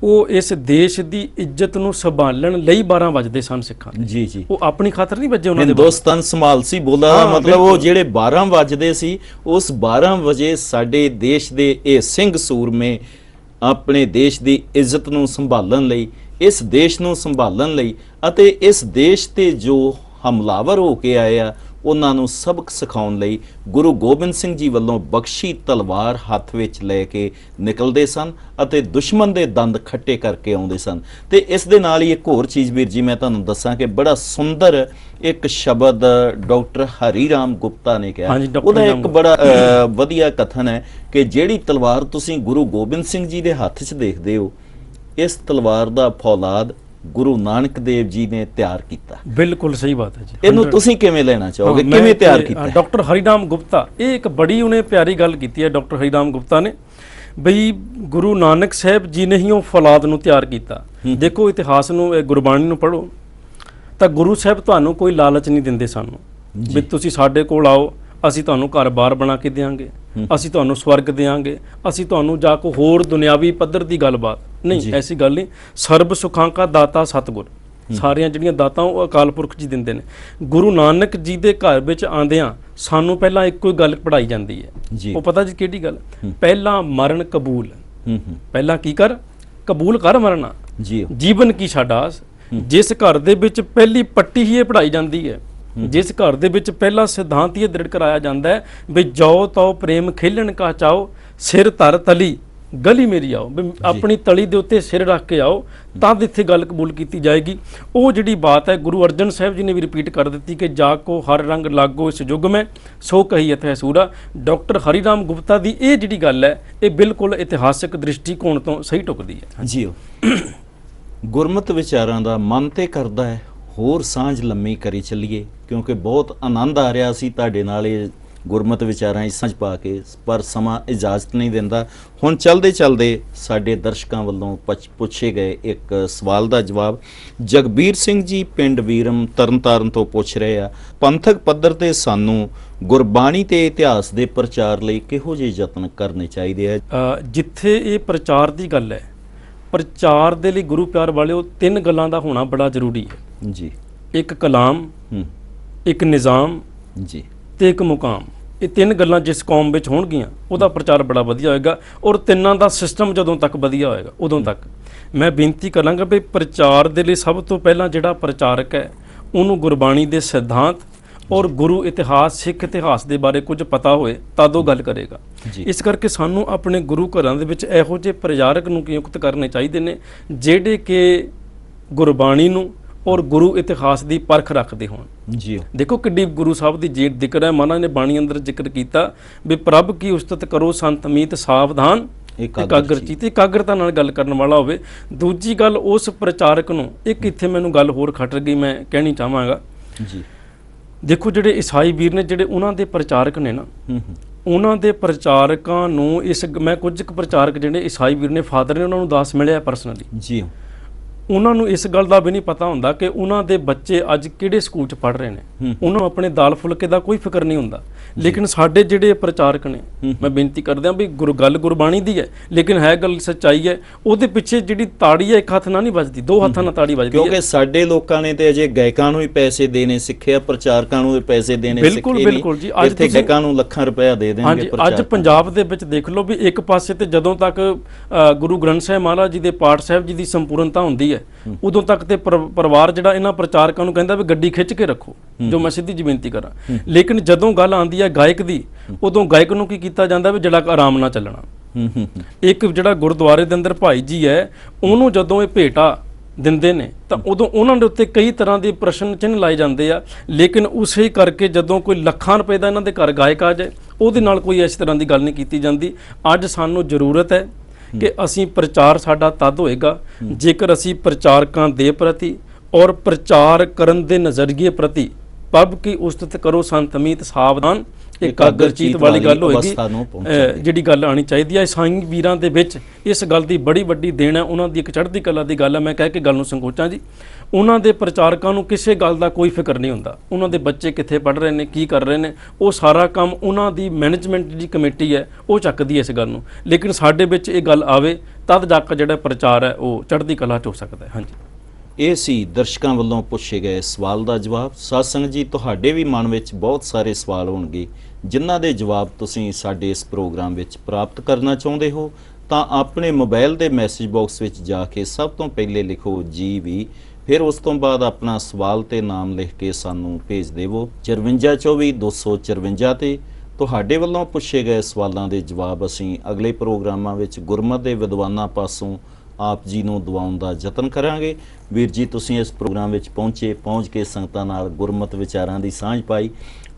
ਉਹ ਇਸ ਦੇਸ਼ ਦੀ ਇੱਜ਼ਤ ਨੂੰ ਸੰਭਾਲਣ ਲਈ 12 ਵੱਜਦੇ ਸਨ ਸਿੱਖਾਂ ਜੀ ਜੀ। ਉਹ ਆਪਣੀ ਖਾਤਰ ਨਹੀਂ ਵੱਜੇ ਉਹਨਾਂ ਦੇ। ਹਿੰਦੁਸਤਾਨ ਸੰਭਾਲ ਸੀ ਬੋਲਾ ਦਾ ਮਤਲਬ ਉਹ ਜਿਹੜੇ 12 ਵੱਜਦੇ ਸੀ, ਉਸ 12 ਵਜੇ ਸਾਡੇ ਦੇਸ਼ ਦੇ ਇਹ ਸਿੰਘ ਸੂਰਮੇ ਆਪਣੇ ਦੇਸ਼ ਦੀ ਇੱਜ਼ਤ ਨੂੰ ਸੰਭਾਲਣ ਲਈ ਇਸ ਦੇਸ਼ ਨੂੰ ਸੰਭਾਲਣ ਲਈ ਅਤੇ ਇਸ ਦੇਸ਼ ਤੇ ਜੋ ਹਮਲਾਵਰ ਹੋ ਕੇ ਆਏ ਆ ਉਹਨਾਂ ਨੂੰ ਸਬਕ ਸਿਖਾਉਣ ਲਈ ਗੁਰੂ ਗੋਬਿੰਦ ਸਿੰਘ ਜੀ ਵੱਲੋਂ ਬਖਸ਼ੀ ਤਲਵਾਰ ਹੱਥ ਵਿੱਚ ਲੈ ਕੇ ਨਿਕਲਦੇ ਸਨ ਅਤੇ ਦੁਸ਼ਮਣ ਦੇ ਦੰਦ ਖੱਟੇ ਕਰਕੇ ਆਉਂਦੇ ਸਨ। ਤੇ ਇਸ ਦੇ ਨਾਲ ਹੀ ਇੱਕ ਹੋਰ ਚੀਜ਼ ਵੀਰ ਜੀ ਮੈਂ ਤੁਹਾਨੂੰ ਦੱਸਾਂ ਕਿ ਬੜਾ ਸੁੰਦਰ ਇੱਕ ਸ਼ਬਦ ਡਾਕਟਰ ਹਰੀ ਰਾਮ ਗੁਪਤਾ ਨੇ ਕਿਹਾ। ਉਹਦਾ ਇੱਕ ਬੜਾ ਵਧੀਆ ਕਥਨ ਹੈ ਕਿ ਜਿਹੜੀ ਤਲਵਾਰ ਤੁਸੀਂ ਗੁਰੂ ਗੋਬਿੰਦ ਸਿੰਘ ਜੀ ਦੇ ਹੱਥ 'ਚ ਦੇਖਦੇ ਹੋ, ਇਸ ਤਲਵਾਰ ਦਾ ਫੌਲਾਦ ਗੁਰੂ ਨਾਨਕ ਦੇਵ ਜੀ ਨੇ ਤਿਆਰ ਕੀਤਾ। ਬਿਲਕੁਲ ਸਹੀ ਬਾਤ ਹੈ ਜੀ। ਇਹਨੂੰ ਤੁਸੀਂ ਕਿਵੇਂ ਲੈਣਾ ਚਾਹੋਗੇ, ਕਿਵੇਂ ਤਿਆਰ ਕੀਤਾ? ਡਾਕਟਰ ਹਰੀਰਾਮ ਗੁਪਤਾ, ਇਹ ਇੱਕ ਬੜੀ ਉਹਨੇ ਪਿਆਰੀ ਗੱਲ ਕੀਤੀ ਹੈ ਡਾਕਟਰ ਹਰੀਰਾਮ ਗੁਪਤਾ ਨੇ, ਬਈ ਗੁਰੂ ਨਾਨਕ ਸਾਹਿਬ ਜੀ ਨੇ ਹੀ ਉਹ ਫੌਲਾਦ ਨੂੰ ਤਿਆਰ ਕੀਤਾ। ਦੇਖੋ ਇਤਿਹਾਸ ਨੂੰ, ਗੁਰਬਾਣੀ ਨੂੰ ਪੜ੍ਹੋ ਤਾਂ ਗੁਰੂ ਸਾਹਿਬ ਤੁਹਾਨੂੰ ਕੋਈ ਲਾਲਚ ਨਹੀਂ ਦਿੰਦੇ ਸਾਨੂੰ ਵੀ ਤੁਸੀਂ ਸਾਡੇ ਕੋਲ ਆਓ, ਅਸੀਂ ਤੁਹਾਨੂੰ ਘਰ-ਬਾਰ ਬਣਾ ਕੇ ਦੇਵਾਂਗੇ, ਅਸੀਂ ਤੁਹਾਨੂੰ ਸਵਰਗ ਦੇਵਾਂਗੇ, ਅਸੀਂ ਤੁਹਾਨੂੰ ਜਾ ਕੋ ਹੋਰ ਦੁਨਿਆਵੀ ਪੱਧਰ ਦੀ ਗੱਲਬਾਤ ਨਹੀਂ, ਐਸੀ ਗੱਲ ਨਹੀਂ। ਸਰਬ ਸੁਖਾਂ ਕਾ ਦਾਤਾ ਸਤਿਗੁਰ, ਸਾਰੀਆਂ ਜਿਹੜੀਆਂ ਦਾਤਾਂ ਉਹ ਅਕਾਲ ਪੁਰਖ ਜੀ ਦਿੰਦੇ ਨੇ। ਗੁਰੂ ਨਾਨਕ ਜੀ ਦੇ ਘਰ ਵਿੱਚ ਆਉਂਦਿਆਂ ਸਾਨੂੰ ਪਹਿਲਾਂ ਇੱਕੋ ਹੀ ਗੱਲ ਪੜਾਈ ਜਾਂਦੀ ਹੈ, ਉਹ ਪਤਾ ਜੀ ਕਿਹੜੀ ਗੱਲ? ਪਹਿਲਾਂ ਮਰਨ ਕਬੂਲ, ਪਹਿਲਾਂ ਕੀ ਕਰ? ਕਬੂਲ ਕਰ ਮਰਨਾ, ਜੀਵਨ ਕੀ ਛਾਡਾਸ। ਜਿਸ ਘਰ ਦੇ ਵਿੱਚ ਪਹਿਲੀ ਪੱਟੀ ਹੀ ਇਹ ਪੜਾਈ ਜਾਂਦੀ ਹੈ, ਜਿਸ ਘਰ ਦੇ ਵਿੱਚ ਪਹਿਲਾ ਸਿਧਾਂਤ ਇਹ ਦ੍ਰਿੜ ਕਰਾਇਆ ਜਾਂਦਾ ਹੈ ਵੀ ਜੋ ਤੋ ਪ੍ਰੇਮ ਖੇਲਣ ਕਾ ਚਾਓ, ਸਿਰ ਧਰ ਤਲੀ ਗਲੀ ਮੇਰੀ ਆਓ, ਵੀ ਆਪਣੀ ਤਲੀ ਦੇ ਉੱਤੇ ਸਿਰ ਰੱਖ ਕੇ ਆਓ, ਤਦ ਇੱਥੇ ਗੱਲ ਕਬੂਲ ਕੀਤੀ ਜਾਏਗੀ। ਉਹ ਜਿਹੜੀ ਬਾਤ ਹੈ ਗੁਰੂ ਅਰਜਨ ਸਾਹਿਬ ਜੀ ਨੇ ਵੀ ਰਿਪੀਟ ਕਰ ਦਿੱਤੀ ਕਿ ਜਾ ਕੋ ਹਰ ਰੰਗ ਲਾਗੋ ਇਸ ਯੁੱਗ ਮੈਂ, ਸੋ ਕਹੀਅਤ ਹੈ ਸੂਰਾ। ਡਾਕਟਰ ਹਰੀਰਾਮ ਗੁਪਤਾ ਦੀ ਇਹ ਜਿਹੜੀ ਗੱਲ ਹੈ ਇਹ ਬਿਲਕੁਲ ਇਤਿਹਾਸਕ ਦ੍ਰਿਸ਼ਟੀਕੋਣ ਤੋਂ ਸਹੀ ਟੁਕਦੀ ਹੈ ਜੀ। ਗੁਰਮਤਿ ਵਿਚਾਰਾਂ ਦਾ ਮਨ ਤੇ ਕਰਦਾ ਹੈ ਹੋਰ ਸਾਂਝ ਲੰਮੀ ਕਰੀ ਚੱਲੀਏ, ਕਿਉਂਕਿ ਬਹੁਤ ਆਨੰਦ ਆ ਰਿਹਾ ਸੀ ਤੁਹਾਡੇ ਨਾਲ ਇਹ ਗੁਰਮਤਿ ਵਿਚਾਰਾਂ 'ਚ ਸਾਂਝ ਪਾ ਕੇ, ਪਰ ਸਮਾਂ ਇਜਾਜ਼ਤ ਨਹੀਂ ਦਿੰਦਾ। ਹੁਣ ਚਲਦੇ ਚਲਦੇ ਸਾਡੇ ਦਰਸ਼ਕਾਂ ਵੱਲੋਂ ਪੁੱਛੇ ਗਏ ਇੱਕ ਸਵਾਲ ਦਾ ਜਵਾਬ ਜਗਬੀਰ ਸਿੰਘ ਜੀ ਪਿੰਡ ਵੀਰਮ ਤਰਨਤਾਰਨ ਤੋਂ ਪੁੱਛ ਰਹੇ ਆ, ਪੰਥਕ ਪੱਧਰ ਤੇ ਸਾਨੂੰ ਗੁਰਬਾਣੀ ਤੇ ਇਤਿਹਾਸ ਦੇ ਪ੍ਰਚਾਰ ਲਈ ਕਿਹੋ ਜਿਹੇ ਯਤਨ ਕਰਨੇ ਚਾਹੀਦੇ ਆ? ਜਿੱਥੇ ਇਹ ਪ੍ਰਚਾਰ ਦੀ ਗੱਲ ਹੈ, ਪ੍ਰਚਾਰ ਦੇ ਲਈ ਗੁਰੂ ਪਿਆਰ ਵਾਲਿਓ ਤਿੰਨ ਗੱਲਾਂ ਦਾ ਹੋਣਾ ਬੜਾ ਜ਼ਰੂਰੀ ਹੈ ਜੀ। ਇੱਕ ਕਲਾਮ, ਇੱਕ ਨਿਜ਼ਾਮ ਜੀ ਤੇ ਇੱਕ ਮੁਕਾਮ। ਇਹ ਤਿੰਨ ਗੱਲਾਂ ਜਿਸ ਕੌਮ ਵਿੱਚ ਹੋਣਗੀਆਂ ਉਹਦਾ ਪ੍ਰਚਾਰ ਬੜਾ ਵਧੀਆ ਹੋਏਗਾ, ਔਰ ਤਿੰਨਾਂ ਦਾ ਸਿਸਟਮ ਜਦੋਂ ਤੱਕ ਵਧੀਆ ਹੋਏਗਾ ਉਦੋਂ ਤੱਕ। ਮੈਂ ਬੇਨਤੀ ਕਰਾਂਗਾ ਵੀ ਪ੍ਰਚਾਰ ਦੇ ਲਈ ਸਭ ਤੋਂ ਪਹਿਲਾਂ ਜਿਹੜਾ ਪ੍ਰਚਾਰਕ ਹੈ ਉਹਨੂੰ ਗੁਰਬਾਣੀ ਦੇ ਸਿਧਾਂਤ ਔਰ ਗੁਰੂ ਇਤਿਹਾਸ, ਸਿੱਖ ਇਤਿਹਾਸ ਦੇ ਬਾਰੇ ਕੁਝ ਪਤਾ ਹੋਏ ਤਦ ਉਹ ਗੱਲ ਕਰੇਗਾ। ਇਸ ਕਰਕੇ ਸਾਨੂੰ ਆਪਣੇ ਗੁਰੂ ਘਰਾਂ ਦੇ ਵਿੱਚ ਇਹੋ ਜਿਹੇ ਪ੍ਰਚਾਰਕ ਨੂੰ ਨਿਯੁਕਤ ਕਰਨੇ ਚਾਹੀਦੇ ਨੇ ਜਿਹੜੇ ਕਿ ਗੁਰਬਾਣੀ ਨੂੰ ਔਰ ਗੁਰੂ ਇਤਿਹਾਸ ਦੀ ਪਰਖ ਰੱਖਦੇ ਹੋਣ ਜੀ। ਦੇਖੋ ਕਿੱਡੀ ਗੁਰੂ ਸਾਹਿਬ ਦੀ ਜੇਤ ਜ਼ਿਕਰ ਹੈ, ਮਹਾਰਾਜ ਨੇ ਬਾਣੀ ਅੰਦਰ ਜ਼ਿਕਰ ਕੀਤਾ ਵੀ ਪ੍ਰਭ ਕੀ ਉਸਤਤ ਕਰੋ ਸੰਤ ਮੀਤ ਸਾਵਧਾਨ ਇਕਾਗਰ ਚੀਤ, ਇਕਾਗਰਤਾ ਨਾਲ ਗੱਲ ਕਰਨ ਵਾਲਾ ਹੋਵੇ। ਦੂਜੀ ਗੱਲ ਉਸ ਪ੍ਰਚਾਰਕ ਨੂੰ, ਇੱਕ ਇੱਥੇ ਮੈਨੂੰ ਗੱਲ ਹੋਰ ਖੱਟ ਗਈ ਮੈਂ ਕਹਿਣੀ ਚਾਹਾਂਗਾ ਜੀ। ਦੇਖੋ ਜਿਹੜੇ ਈਸਾਈ ਵੀਰ ਨੇ ਜਿਹੜੇ ਉਹਨਾਂ ਦੇ ਪ੍ਰਚਾਰਕ ਨੇ ਨਾ, ਉਹਨਾਂ ਦੇ ਪ੍ਰਚਾਰਕਾਂ ਨੂੰ ਮੈਂ ਕੁਝ ਕੁ ਪ੍ਰਚਾਰਕ ਜਿਹੜੇ ਈਸਾਈ ਵੀਰ ਨੇ ਫਾਦਰ ਨੇ ਉਹਨਾਂ ਨੂੰ ਦਾਸ ਮਿਲਿਆ ਪਰਸਨਲੀ ਜੀ। ਉਹਨਾਂ ਨੂੰ ਇਸ ਗੱਲ ਦਾ ਵੀ ਨਹੀਂ ਪਤਾ ਹੁੰਦਾ ਕਿ ਉਹਨਾਂ ਦੇ ਬੱਚੇ ਅੱਜ ਕਿਹੜੇ ਸਕੂਲ 'ਚ ਪੜ੍ਹ ਰਹੇ ਨੇ, ਉਹਨਾਂ ਨੂੰ ਆਪਣੇ ਦਾਲ ਫੁਲਕੇ ਦਾ ਕੋਈ ਫਿਕਰ ਨਹੀਂ ਹੁੰਦਾ। ਲੇਕਿਨ ਸਾਡੇ ਜਿਹੜੇ ਪ੍ਰਚਾਰਕ ਨੇ, ਮੈਂ ਬੇਨਤੀ ਕਰਦਾ ਵੀ ਗੱਲ ਗੁਰਬਾਣੀ ਦੀ ਹੈ ਲੇਕਿਨ ਹੈ ਗੱਲ ਸੱਚਾਈ ਹੈ, ਉਹਦੇ ਪਿੱਛੇ ਜਿਹੜੀ ਤਾੜੀ ਹੈ ਇੱਕ ਹੱਥ ਨਾਲ ਨਹੀਂ ਵੱਜਦੀ, ਦੋ ਹੱਥਾਂ ਨਾਲ ਤਾੜੀ ਵੱਜਦੀ ਹੈ। ਕਿਉਂਕਿ ਸਾਡੇ ਲੋਕਾਂ ਨੇ ਤੇ ਅਜੇ ਗਾਇਕਾਂ ਨੂੰ ਹੀ ਪੈਸੇ ਦੇਣੇ ਸਿੱਖਿਆ, ਪ੍ਰਚਾਰਕਾਂ ਨੂੰ ਪੈਸੇ ਦੇਣੇ ਸਿੱਖੇ ਨਹੀਂ। ਬਿਲਕੁਲ ਜੀ, ਅੱਜ ਇੱਥੇ ਗਾਇਕਾਂ ਨੂੰ ਲੱਖਾਂ ਰੁਪਇਆ ਦੇ ਦੇਣਗੇ। ਅੱਜ ਪੰਜਾਬ ਦੇ ਵਿੱਚ ਦੇਖ ਲਓ ਵੀ ਇੱਕ ਪਾਸੇ ਤੇ ਜਦੋਂ ਤੱਕ ਗੁਰੂ ਗ੍ਰੰਥ ਸਾਹਿਬ ਮਹਾਰਾਜ ਜੀ ਦੇ ਪਾਠ ਸਾਹਿਬ ਜੀ ਦੀ ਸੰਪੂਰਨਤਾ ਹੁੰਦੀ ਹੈ ਉਦੋਂ ਤੱਕ ਤੇ ਪਰਿਵਾਰ ਜਿਹੜਾ ਇਹਨਾਂ ਪ੍ਰਚਾਰਕਾਂ ਨੂੰ ਕਹਿੰਦਾ ਵੀ ਗੱਡੀ ਖਿੱਚ ਕੇ ਰੱਖੋ, ਜੋ ਮੈਂ ਸਿੱਧੀ ਜੀ ਬੇਨਤੀ ਕਰਾਂ। ਲੇਕਿਨ ਜਦੋਂ ਗੱਲ ਆਉਂਦੀ ਹੈ ਗਾਇਕ ਦੀ, ਉਦੋਂ ਗਾਇਕ ਨੂੰ ਕੀ ਕੀਤਾ ਜਾਂਦਾ ਵੀ ਜਿਹੜਾ ਆਰਾਮ ਨਾਲ ਚੱਲਣਾ। ਇੱਕ ਜਿਹੜਾ ਗੁਰਦੁਆਰੇ ਦੇ ਅੰਦਰ ਭਾਈ ਜੀ ਹੈ ਉਹਨੂੰ ਜਦੋਂ ਇਹ ਭੇਟਾ ਦਿੰਦੇ ਨੇ ਤਾਂ ਉਦੋਂ ਉਹਨਾਂ ਦੇ ਉੱਤੇ ਕਈ ਤਰ੍ਹਾਂ ਦੇ ਪ੍ਰਸ਼ਨ ਚਿੰਨ੍ਹ ਲਾਏ ਜਾਂਦੇ ਆ। ਲੇਕਿਨ ਉਸੇ ਕਰਕੇ ਜਦੋਂ ਕੋਈ ਲੱਖਾਂ ਰੁਪਏ ਦਾ ਇਹਨਾਂ ਦੇ ਘਰ ਗਾਇਕ ਆ ਜਾਏ ਉਹਦੇ ਨਾਲ ਕੋਈ ਇਸ ਤਰ੍ਹਾਂ ਦੀ ਗੱਲ ਨਹੀਂ ਕੀਤੀ ਜਾਂਦੀ। ਅੱਜ ਸਾਨੂੰ ਜ਼ਰੂਰਤ ਹੈ ਕਿ ਅਸੀਂ ਪ੍ਰਚਾਰ ਸਾਡਾ ਤਦ ਹੋਏਗਾ ਜੇਕਰ ਅਸੀਂ ਪ੍ਰਚਾਰਕਾਂ ਦੇ ਪ੍ਰਤੀ ਔਰ ਪ੍ਰਚਾਰ ਕਰਨ ਦੇ ਨਜ਼ਰੀਏ ਪ੍ਰਤੀ ਪ੍ਰਭ ਕੀ ਉਸਤਤ ਕਰੋ ਸੰਤ ਮੀਤ ਸਾਵਧਾਨ ਇਕਾਗਰ ਚੀਤ ਵਾਲੀ ਗੱਲ ਹੋਏਗੀ, ਜਿਹੜੀ ਗੱਲ ਆਣੀ ਚਾਹੀਦੀ ਹੈ। ਈਸਾਈ ਵੀਰਾਂ ਦੇ ਵਿੱਚ ਇਸ ਗੱਲ ਦੀ ਬੜੀ ਵੱਡੀ ਦੇਣ ਹੈ, ਉਹਨਾਂ ਦੀ ਇੱਕ ਚੜ੍ਹਦੀ ਕਲਾ ਦੀ ਗੱਲ ਹੈ। ਮੈਂ ਕਹਿ ਕੇ ਗੱਲ ਨੂੰ ਸੰਕੋਚਾਂ ਜੀ, ਉਹਨਾਂ ਦੇ ਪ੍ਰਚਾਰਕਾਂ ਨੂੰ ਕਿਸੇ ਗੱਲ ਦਾ ਕੋਈ ਫਿਕਰ ਨਹੀਂ ਹੁੰਦਾ। ਉਹਨਾਂ ਦੇ ਬੱਚੇ ਕਿੱਥੇ ਪੜ੍ਹ ਰਹੇ ਨੇ, ਕੀ ਕਰ ਰਹੇ ਨੇ, ਉਹ ਸਾਰਾ ਕੰਮ ਉਹਨਾਂ ਦੀ ਮੈਨੇਜਮੈਂਟ ਦੀ ਕਮੇਟੀ ਹੈ ਉਹ ਚੱਕਦੀ ਹੈ ਇਸ ਗੱਲ ਨੂੰ। ਲੇਕਿਨ ਸਾਡੇ ਵਿੱਚ ਇਹ ਗੱਲ ਆਵੇ ਤਦ ਜਾ ਕੇ ਜਿਹੜਾ ਪ੍ਰਚਾਰ ਹੈ ਉਹ ਚੜ੍ਹਦੀ ਕਲਾ 'ਚ ਹੋ ਸਕਦਾ ਹੈ। ਹਾਂਜੀ, ਇਹ ਸੀ ਦਰਸ਼ਕਾਂ ਵੱਲੋਂ ਪੁੱਛੇ ਗਏ ਸਵਾਲ ਦਾ ਜਵਾਬ। ਸਾਧ ਸੰਗਤ ਜੀ, ਤੁਹਾਡੇ ਵੀ ਮਨ ਵਿੱਚ ਬਹੁਤ ਸਾਰੇ ਸਵਾਲ ਹੋਣਗੇ ਜਿਨ੍ਹਾਂ ਦੇ ਜਵਾਬ ਤੁਸੀਂ ਸਾਡੇ ਇਸ ਪ੍ਰੋਗਰਾਮ ਵਿੱਚ ਪ੍ਰਾਪਤ ਕਰਨਾ ਚਾਹੁੰਦੇ ਹੋ ਤਾਂ ਆਪਣੇ ਮੋਬਾਈਲ ਦੇ ਮੈਸੇਜ ਬਾਕਸ ਵਿੱਚ ਜਾ ਕੇ ਸਭ ਤੋਂ ਪਹਿਲੇ ਲਿਖੋ GB, ਫਿਰ ਉਸ ਤੋਂ ਬਾਅਦ ਆਪਣਾ ਸਵਾਲ ਤੇ ਨਾਮ ਲਿਖ ਕੇ ਸਾਨੂੰ ਭੇਜ ਦੇਵੋ 5424 ਤੇ। ਤੁਹਾਡੇ ਵੱਲੋਂ ਪੁੱਛੇ ਗਏ ਸਵਾਲਾਂ ਦੇ ਜਵਾਬ ਅਸੀਂ ਅਗਲੇ ਪ੍ਰੋਗਰਾਮਾਂ ਵਿੱਚ ਗੁਰਮਤ ਦੇ ਵਿਦਵਾਨਾਂ ਪਾਸੋਂ ਆਪ ਜੀ ਨੂੰ ਦਿਵਾਉਣ ਦਾ ਯਤਨ ਕਰਾਂਗੇ। ਵੀਰ ਜੀ, ਤੁਸੀਂ ਇਸ ਪ੍ਰੋਗਰਾਮ ਵਿੱਚ ਪਹੁੰਚ ਕੇ ਸੰਗਤਾਂ ਨਾਲ ਗੁਰਮਤ ਵਿਚਾਰਾਂ ਦੀ ਸਾਂਝ ਪਾਈ।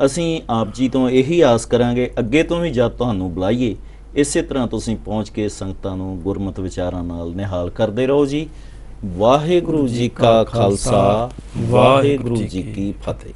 ਅਸੀਂ ਆਪ ਜੀ ਤੋਂ ਇਹੀ ਆਸ ਕਰਾਂਗੇ ਅੱਗੇ ਤੋਂ ਵੀ ਜਦ ਤੁਹਾਨੂੰ ਬੁਲਾਈਏ ਇਸੇ ਤਰ੍ਹਾਂ ਤੁਸੀਂ ਪਹੁੰਚ ਕੇ ਸੰਗਤਾਂ ਨੂੰ ਗੁਰਮਤ ਵਿਚਾਰਾਂ ਨਾਲ ਨਿਹਾਲ ਕਰਦੇ ਰਹੋ ਜੀ। ਵਾਹਿਗੁਰੂ ਜੀ ਕਾ ਖਾਲਸਾ, ਵਾਹਿਗੁਰੂ ਜੀ ਕੀ ਫਤਿਹ।